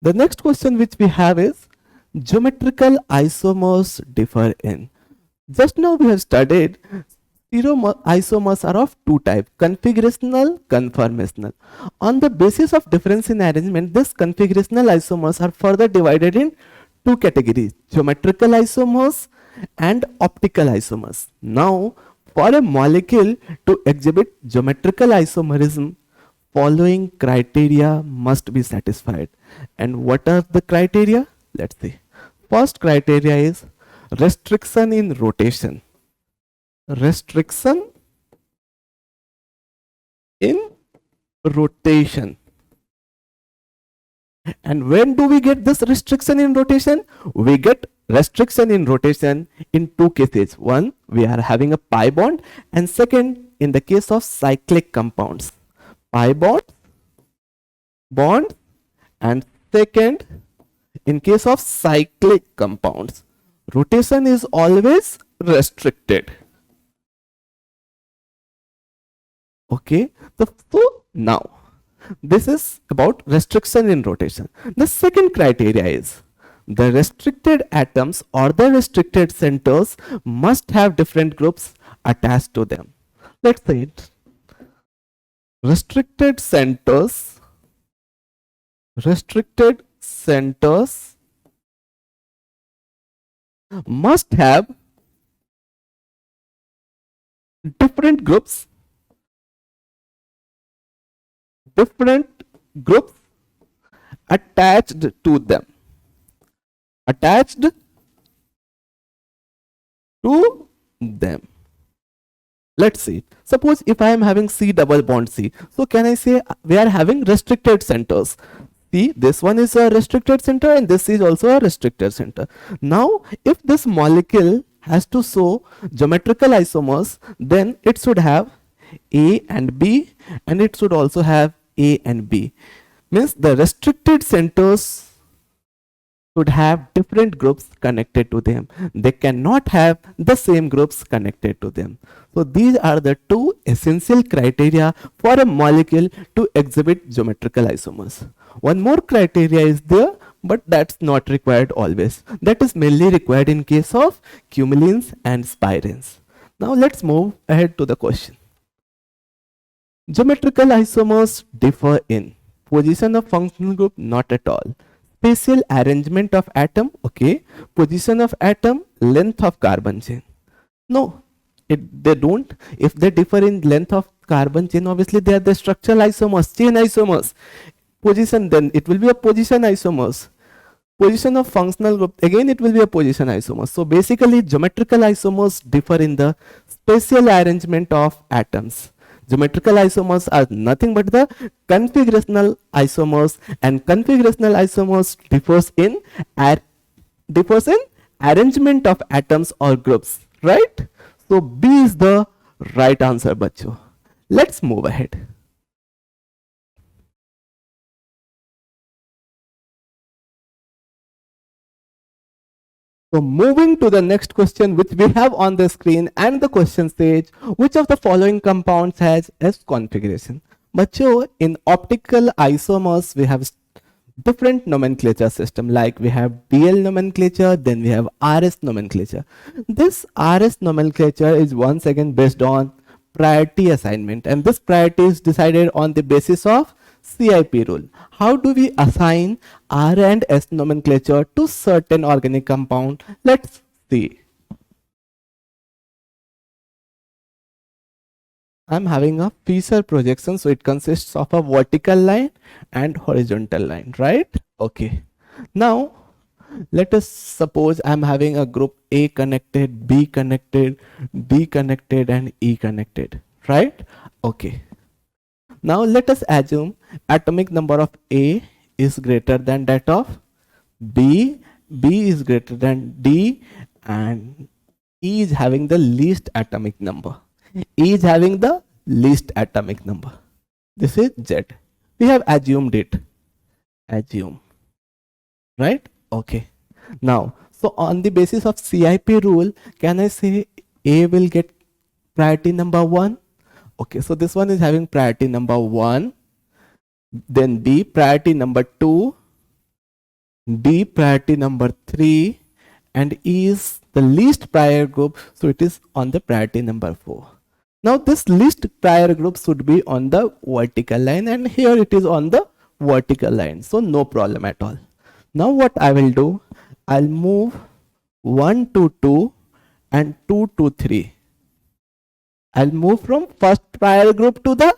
The next question which we have is geometrical isomers differ in. Just now we have studied stereoisomers are of two types: configurational, conformational. On the basis of difference in arrangement, this configurational isomers are further divided in two categories: geometrical isomers and optical isomers. Now, for a molecule to exhibit geometrical isomerism, following criteria must be satisfied. And what are the criteria? Let's see. First criteria is restriction in rotation. Restriction in rotation. And when do we get this restriction in rotation? We get restriction in rotation in two cases. One, we are having a pi bond, and second, in the case of cyclic compounds, pi bond, and second, in case of cyclic compounds, rotation is always restricted. Okay, so now this is about restriction in rotation. The second criteria is the restricted atoms or the restricted centers must have different groups attached to them. Let's say it. Restricted centers must have different groups attached to them. Let's see. Suppose if I am having C double bond C, so can I say we are having restricted centers? See, this one is a restricted center and this is also a restricted center. Now, if this molecule has to show geometrical isomers, then it should have A and B, and it should also have A and B. Means the restricted centers should have different groups connected to them. They cannot have the same groups connected to them. So these are the two essential criteria for a molecule to exhibit geometrical isomers. One more criteria is there, but that's not required always. That is mainly required in case of cumulines and spirines. Now let's move ahead to the question. Geometrical isomers differ in position of functional group, not at all. Spatial arrangement of atom, okay. Position of atom, length of carbon chain. No, they don't. If they differ in length of carbon chain, obviously they are the structural isomers, chain isomers. Position, then it will be a position isomers. Position of functional group, again it will be a position isomers. So basically geometrical isomers differ in the spatial arrangement of atoms. Geometrical isomers are nothing but the configurational isomers, and configurational isomers differs in arrangement of atoms or groups, right? So B is the right answer, bachcho. Let's move ahead. So moving to the next question which we have on the screen, and the question says, which of the following compounds has S configuration? Bachcho, in optical isomers we have different nomenclature system, like we have BL nomenclature, then we have RS nomenclature. This RS nomenclature is once again based on priority assignment, and this priority is decided on the basis of CIP rule. How do we assign R and S nomenclature to certain organic compound? Let's see. I'm having a Fisher projection, so it consists of a vertical line and horizontal line, right? Okay. Now, let us suppose I'm having a group A connected, B connected, D connected, and E connected, right? Okay. Now, let us assume atomic number of A is greater than that of B, B is greater than D, and E is having the least atomic number. E is having the least atomic number. This is Z. We have assumed it. Assume. Right? Okay. Now, so on the basis of CIP rule, can I say A will get priority number 1? Okay, so this one is having priority number 1. Then B priority number 2. D priority number 3. And E is the least prior group, so it is on the priority number 4. Now this least prior group should be on the vertical line, and here it is on the vertical line, so no problem at all. Now what I will do, I'll move 1 to 2 and 2 to 3. I'll move from first prior group to the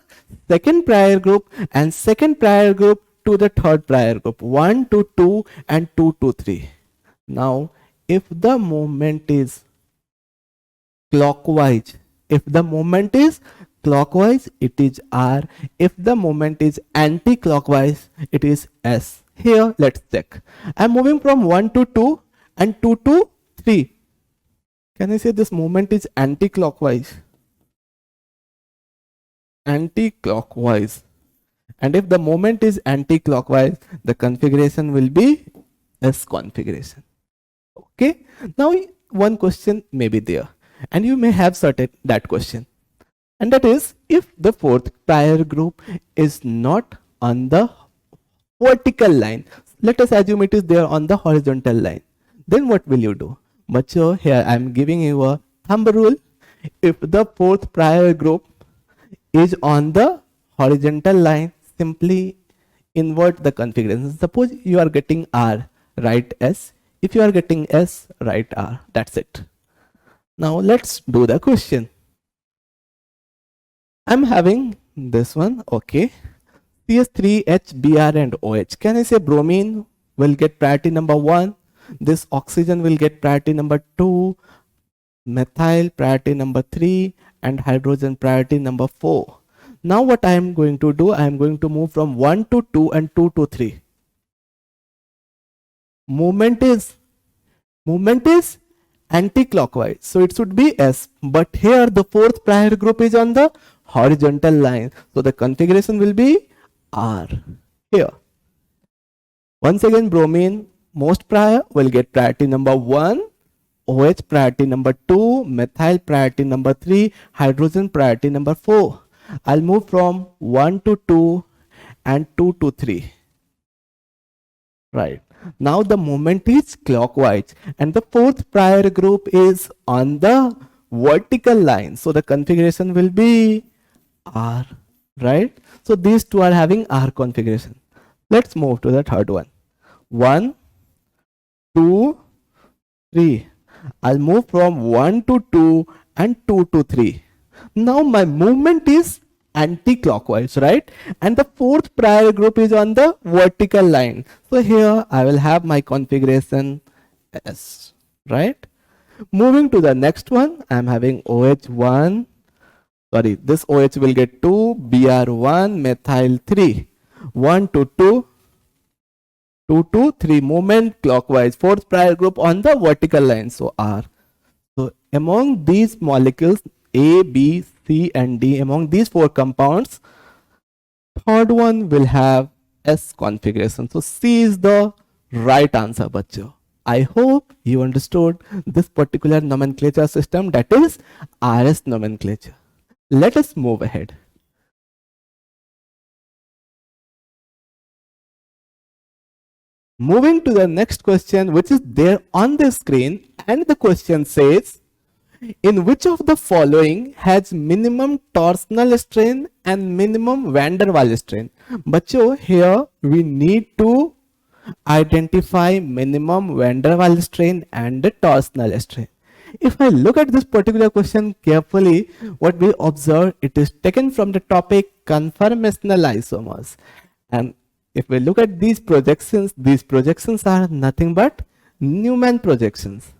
second prior group, and second prior group to the third prior group. 1 to 2 and 2 to 3. Now if the movement is clockwise, if the movement is clockwise, it is R. If the movement is anti-clockwise, it is S. Here, let's check. I'm moving from 1 to 2 and 2 to 3. Can I say this movement is anti-clockwise? Anti-clockwise. And if the movement is anti-clockwise, the configuration will be S configuration. Okay. Now, one question may be there, and you may have certain that question, and that is, if the fourth prior group is not on the vertical line, let us assume it is there on the horizontal line, then what will you do? But so here I am giving you a thumb rule. If the fourth prior group is on the horizontal line, simply invert the configuration. Suppose you are getting R, write S. If you are getting S, write R. That's it. Now let's do the question. I'm having this one, okay. CH3, Br and OH. Can I say bromine will get priority number 1? This oxygen will get priority number 2, methyl priority number 3, and hydrogen priority number 4. Now what I am going to do, I am going to move from 1 to 2 and 2 to 3. Movement is anti-clockwise, so it should be S, but here the fourth prior group is on the horizontal line, so the configuration will be R. Here once again, bromine most prior will get priority number 1, OH priority number 2, methyl priority number 3, hydrogen priority number 4. I'll move from 1 to 2 and 2 to 3. Right. Now the movement is clockwise, and the fourth prior group is on the vertical line, so the configuration will be R, right? So these two are having R configuration. Let's move to the third one. 1, 2, 3. I'll move from 1 to 2 and 2 to 3. Now my movement is anti-clockwise, right? And the fourth prior group is on the vertical line. So here I will have my configuration S, right? Moving to the next one, I am having OH1, Sorry, this OH will get 2, Br1, methyl 3. 1 to 2, 2 to 3 movement clockwise, fourth prior group on the vertical line, so R. So among these molecules A, B, C and D, among these four compounds, third one will have S configuration. So C is the right answer, bacho. I hope you understood this particular nomenclature system, that is RS nomenclature. Let us move ahead. Moving to the next question, which is there on the screen, and the question says, in which of the following has minimum torsional strain and minimum van der Waals strain? Bacho, here we need to identify minimum van der Waals strain and the torsional strain. If I look at this particular question carefully, what we observe, it is taken from the topic conformational isomers. And if we look at these projections are nothing but Newman projections.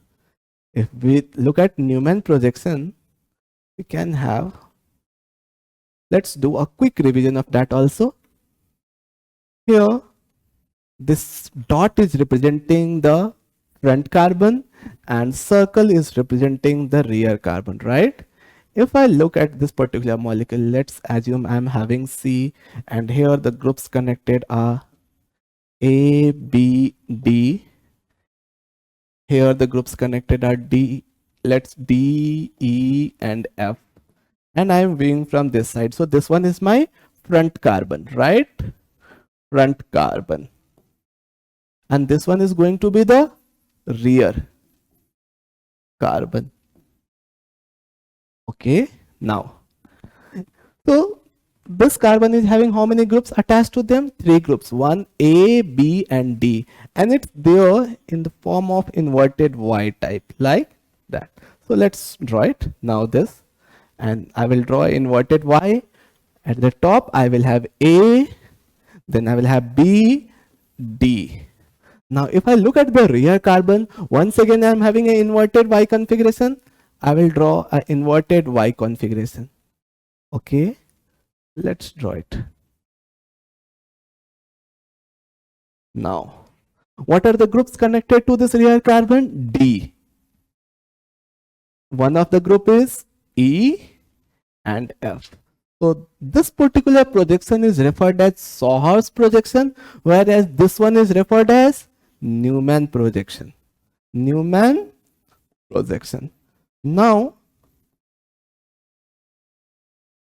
If we look at Newman projection, we can have, let's do a quick revision of that also. Here, this dot is representing the front carbon and circle is representing the rear carbon, right? If I look at this particular molecule, let's assume I'm having C, and here the groups connected are A, B, D. Here the groups connected are D, let's D, E and F. And I'm viewing from this side. So this one is my front carbon, right? Front carbon. And this one is going to be the rear carbon. Okay, now, so this carbon is having how many groups attached to them? 3 groups, 1 A, B and D, and it's there in the form of inverted Y type, like that. So let's draw it now, this, and I will draw inverted Y. At the top I will have A, then I will have B, D. Now if I look at the rear carbon, once again I am having an inverted Y configuration. I will draw an inverted Y configuration. Okay, let's draw it. Now, what are the groups connected to this rear carbon? D. One of the group is E and F. So this particular projection is referred as Sohor's projection, whereas this one is referred as Newman projection. Newman projection. Now,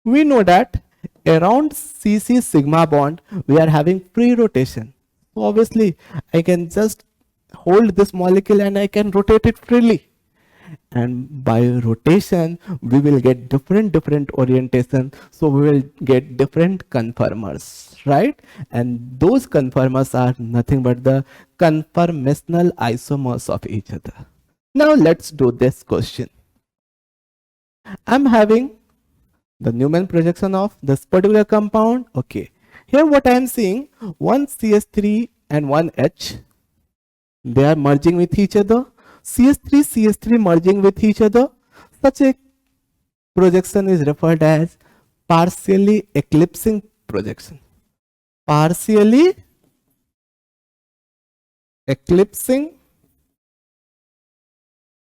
we know that around CC sigma bond, we are having free rotation. So obviously, I can just hold this molecule and I can rotate it freely. And by rotation, we will get different orientation. So we will get different conformers, right? And those conformers are nothing but the conformational isomers of each other. Now let's do this question. I'm having the Newman projection of this particular compound. Okay, here what I am seeing, one CH3 and one H, they are merging with each other. CH3 merging with each other. Such a projection is referred as partially eclipsing projection. Partially eclipsing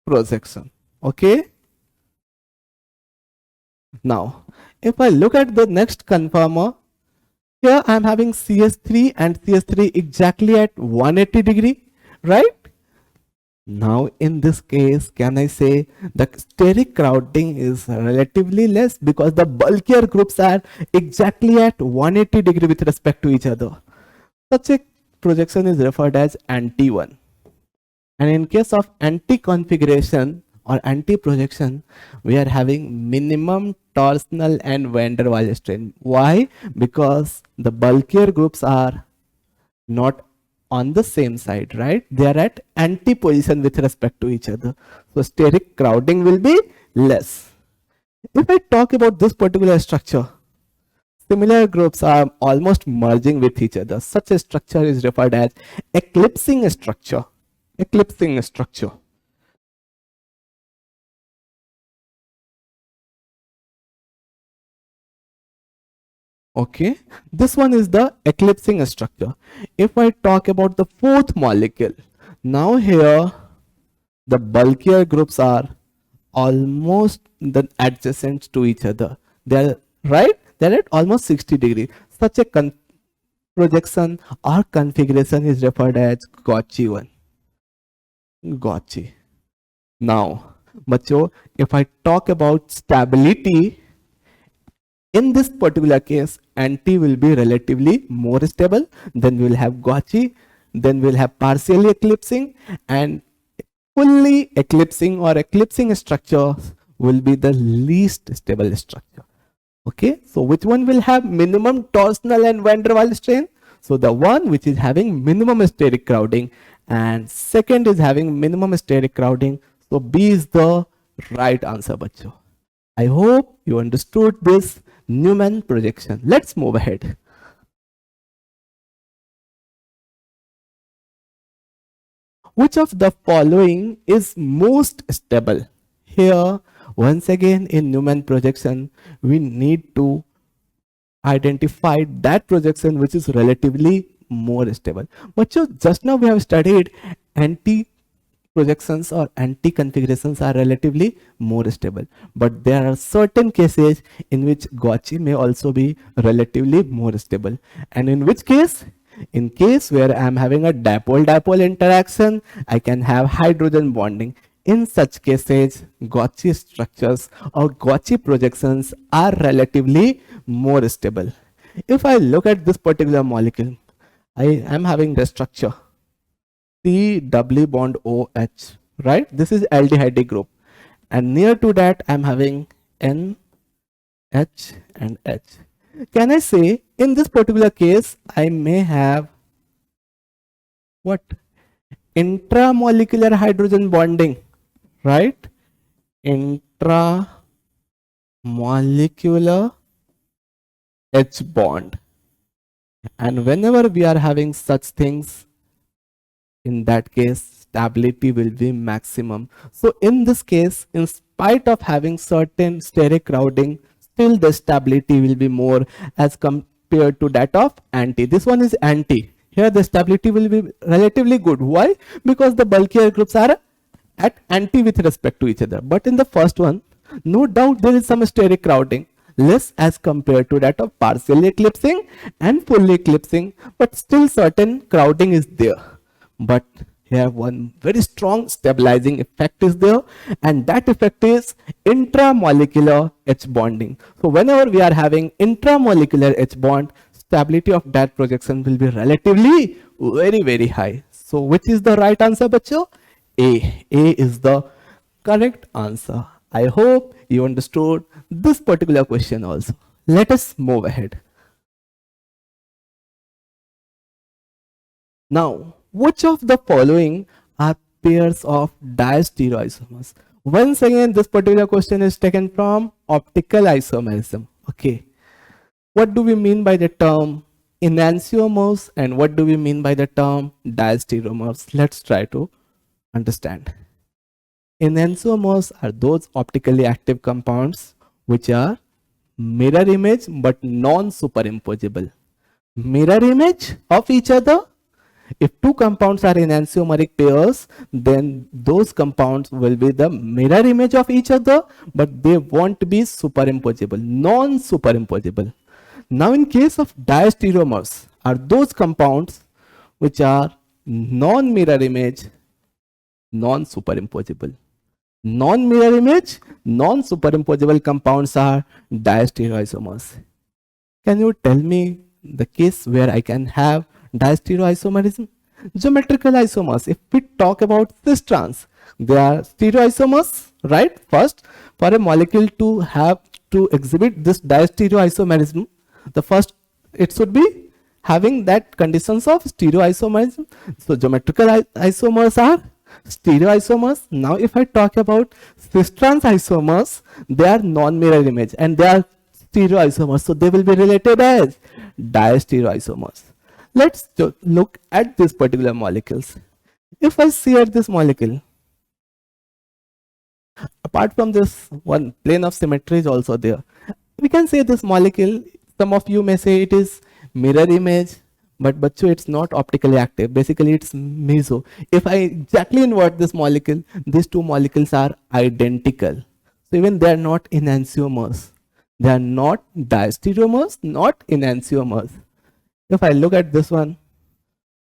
projection. Okay. Now, if I look at the next conformer, here I am having CH3 and CH3 exactly at 180 degree, right? Now, in this case, can I say the steric crowding is relatively less because the bulkier groups are exactly at 180 degree with respect to each other. Such a projection is referred as anti-1. And in case of anti-configuration or anti-projection, we are having minimum torsional and van der Waals strain. Why? Because the bulkier groups are not on the same side, right? They are at anti-position with respect to each other. So steric crowding will be less. If I talk about this particular structure, similar groups are almost merging with each other. Such a structure is referred as eclipsing structure. Eclipsing structure. Okay, this one is the eclipsing structure. If I talk about the fourth molecule, now here the bulkier groups are almost the adjacent to each other. They are right. They are at almost 60 degrees. Such a projection or configuration is referred as Gaussian one. Gaussian. Now, बच्चों, if I talk about stability, in this particular case, anti will be relatively more stable. Then we will have Gaussian. Then we will have partially eclipsing, and fully eclipsing or eclipsing structure will be the least stable structure. Okay, so which one will have minimum torsional and van der Waals strain? So the one which is having minimum steric crowding, and second is having minimum steric crowding. So B is the right answer, bachcho. I hope you understood this Newman projection. Let's move ahead. Which of the following is most stable? Here, once again in Newman projection, we need to identify that projection which is relatively more stable. But just now we have studied anti projections or anti configurations are relatively more stable, but there are certain cases in which Gaussian may also be relatively more stable. And in which case, in case where I am having a dipole-dipole interaction, I can have hydrogen bonding. In such cases, Gaussian structures or Gaussian projections are relatively more stable. If I look at this particular molecule, I am having the structure C double bond OH, right? This is aldehyde group, and near to that I'm having N, H and H. Can I say in this particular case I may have what? Intramolecular hydrogen bonding, right? Intramolecular H bond. And whenever we are having such things, in that case stability will be maximum. So in this case, in spite of having certain steric crowding, still the stability will be more as compared to that of anti. This one is anti. Here the stability will be relatively good. Why? Because the bulkier groups are at anti with respect to each other. But in the first one, no doubt there is some steric crowding, less as compared to that of partially eclipsing and fully eclipsing, but still certain crowding is there. But here one very strong stabilizing effect is there, and that effect is intramolecular H bonding. So whenever we are having intramolecular H bond, stability of that projection will be relatively very high. So which is the right answer, bacho? A is the correct answer. I hope you understood this particular question also. Let us move ahead. Now, which of the following are pairs of diastereoisomers? Once again, this particular question is taken from optical isomerism. Okay. What do we mean by the term enantiomers and what do we mean by the term diastereomers? Let's try to understand. Enantiomers are those optically active compounds which are mirror image but non-superimposable. Mirror image of each other. If two compounds are enantiomeric pairs, then those compounds will be the mirror image of each other, but they won't be superimposable, non-superimposable. Now, in case of diastereomers, are those compounds which are non-mirror image, non-superimposable. Non-mirror image, non-superimposable compounds are diastereoisomers. Can you tell me the case where I can have diastereoisomerism? Geometrical isomers. If we talk about cis trans, they are stereoisomers, right? First, for a molecule to have to exhibit this diastereoisomerism, the first it should be having that conditions of stereoisomerism. So geometrical isomers are stereoisomers. Now if I talk about cis trans isomers, they are non-mirror image and they are stereoisomers, so they will be related as diastereoisomers. Let's look at these particular molecules. If I see at this molecule, apart from this, one plane of symmetry is also there. We can say this molecule Some of you may say it is mirror image, but bachcho, it's not optically active. Basically, it's meso. If I exactly invert this molecule, these two molecules are identical. So even they are not enantiomers. They are not diastereomers, not enantiomers. If I look at this one,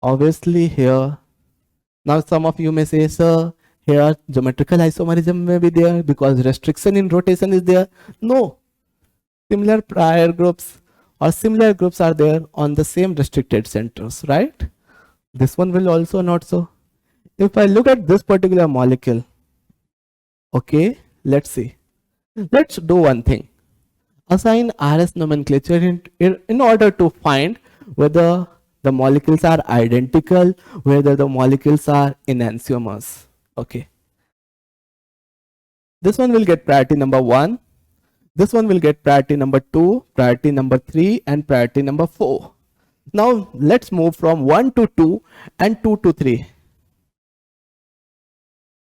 obviously here, now some of you may say, sir, here geometrical isomerism may be there because restriction in rotation is there. No, similar prior groups or similar groups are there on the same restricted centers, right? This one will also not so. If I look at this particular molecule, okay, let's see. Let's do one thing. Assign RS nomenclature in order to find whether the molecules are identical, whether the molecules are enantiomers. Okay. This one will get priority number 1. This one will get priority number 2, priority number 3, and priority number 4. Now let's move from 1 to 2 and 2 to 3.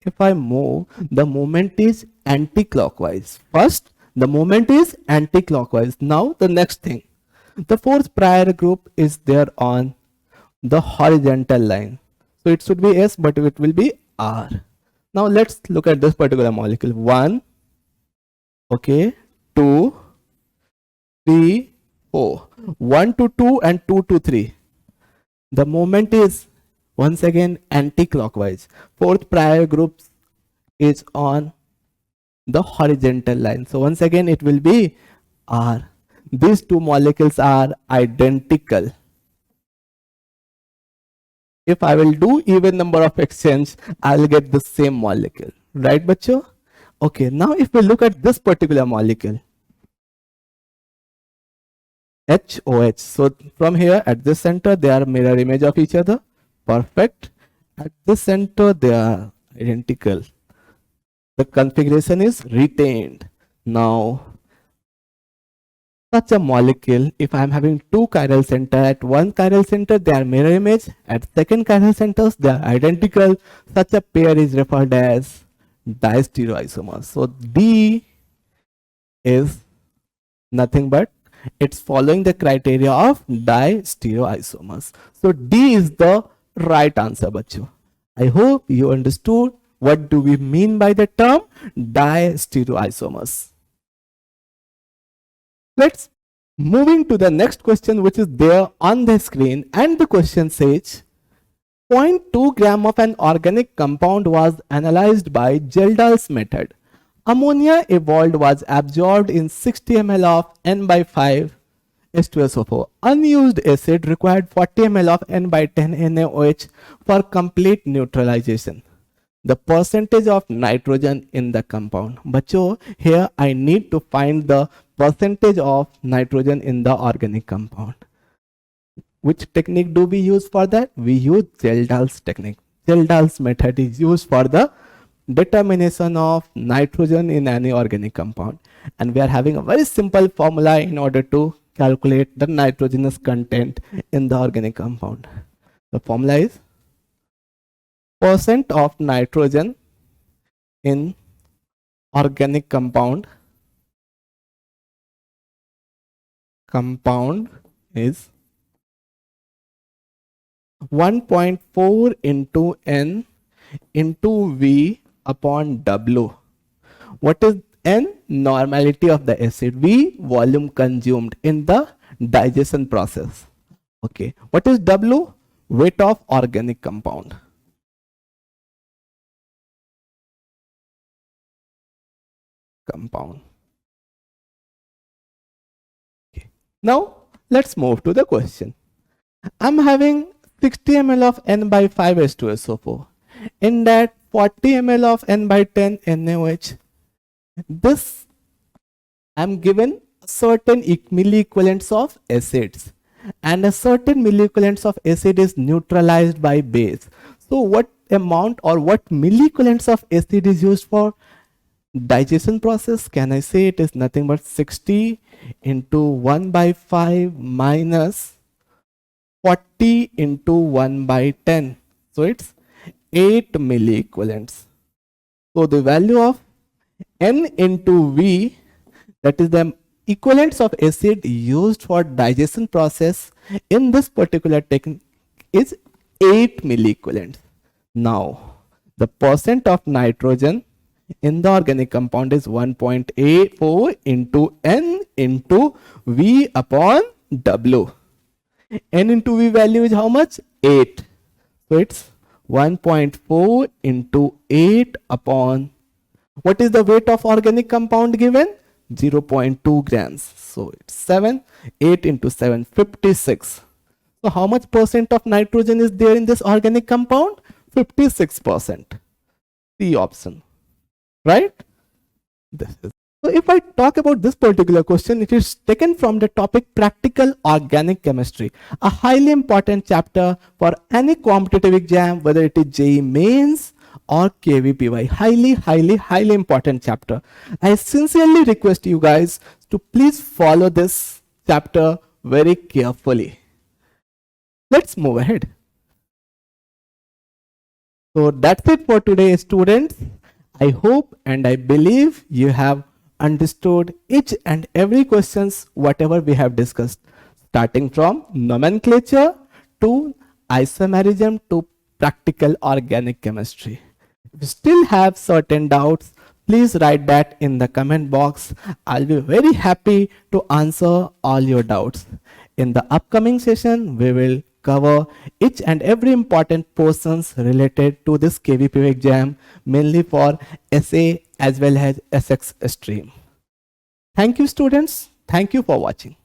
If I move, the movement is anti-clockwise. First, the movement is anti-clockwise. Now the next thing. The fourth prior group is there on the horizontal line. So it should be S, but it will be R. Now let's look at this particular molecule. 1, okay, 2, 3, 4. 1 to 2 and 2 to 3. The movement is once again anti-clockwise. Fourth prior group is on the horizontal line. So once again it will be R. These two molecules are identical. If I will do even number of exchange, I will get the same molecule. Right, bacho? Okay, now if we look at this particular molecule, HOH. So from here at this center, they are mirror image of each other. Perfect. At this center, they are identical. The configuration is retained. Now, such a molecule, if I am having two chiral center, at one chiral center they are mirror image, at second chiral centers they are identical. Such a pair is referred as diastereoisomers. So D is nothing but it's following the criteria of diastereoisomers. So D is the right answer, bacho. I hope you understood what do we mean by the term diastereoisomers. Let's moving to the next question, which is there on the screen, and the question says 0.2 gram of an organic compound was analyzed by Gelder's method. Ammonia evolved was absorbed in 60 ml of N by 5 H2SO4. Unused acid required 40 ml of N by 10 NaOH for complete neutralization. The percentage of nitrogen in the compound. Bacho, here I need to find the percentage of nitrogen in the organic compound. Which technique do we use for that? We use Gelder's technique. Gelder's method is used for the determination of nitrogen in any organic compound. And we are having a very simple formula in order to calculate the nitrogenous content in the organic compound. The formula is percent of nitrogen in organic compound is 1.4 into N into V upon W. What is N? Normality of the acid. V, volume consumed in the digestion process. Okay. What is W? Weight of organic compound. Okay. Now let's move to the question. I'm having 60 ml of N by 5 H2SO4. In that 40 ml of N by 10 NaOH. This I'm given certain milliequivalents of acids, and a certain milliequivalents of acid is neutralized by base. So what amount or what milliequivalents of acid is used for digestion process? Can I say it is nothing but 60 into 1 by 5 minus 40 into 1 by 10. So it's 8 milliequivalents. So the value of N into V, that is the equivalents of acid used for digestion process in this particular technique is 8 milliequivalents. Now, the percent of nitrogen in the organic compound is 1.84 into N into V upon W. N into V value is how much? 8. So it's 1.4 into 8 upon, what is the weight of organic compound given? 0.2 grams. So it's 7. 8 into 7, 56. So how much percent of nitrogen is there in this organic compound? 56%. C option. Right? This is. So if I talk about this particular question, it is taken from the topic practical organic chemistry, a highly important chapter for any competitive exam, whether it is JEE mains or KVPY. Highly important chapter. I sincerely request you guys to please follow this chapter very carefully. Let's move ahead. So that's it for today, students. I hope and I believe you have understood each and every questions whatever we have discussed, starting from nomenclature to isomerism to practical organic chemistry. If you still have certain doubts, please write that in the comment box. I'll be very happy to answer all your doubts. In the upcoming session, we will cover each and every important portions related to this KVPY exam, mainly for SA as well as SX stream. Thank you, students. Thank you for watching.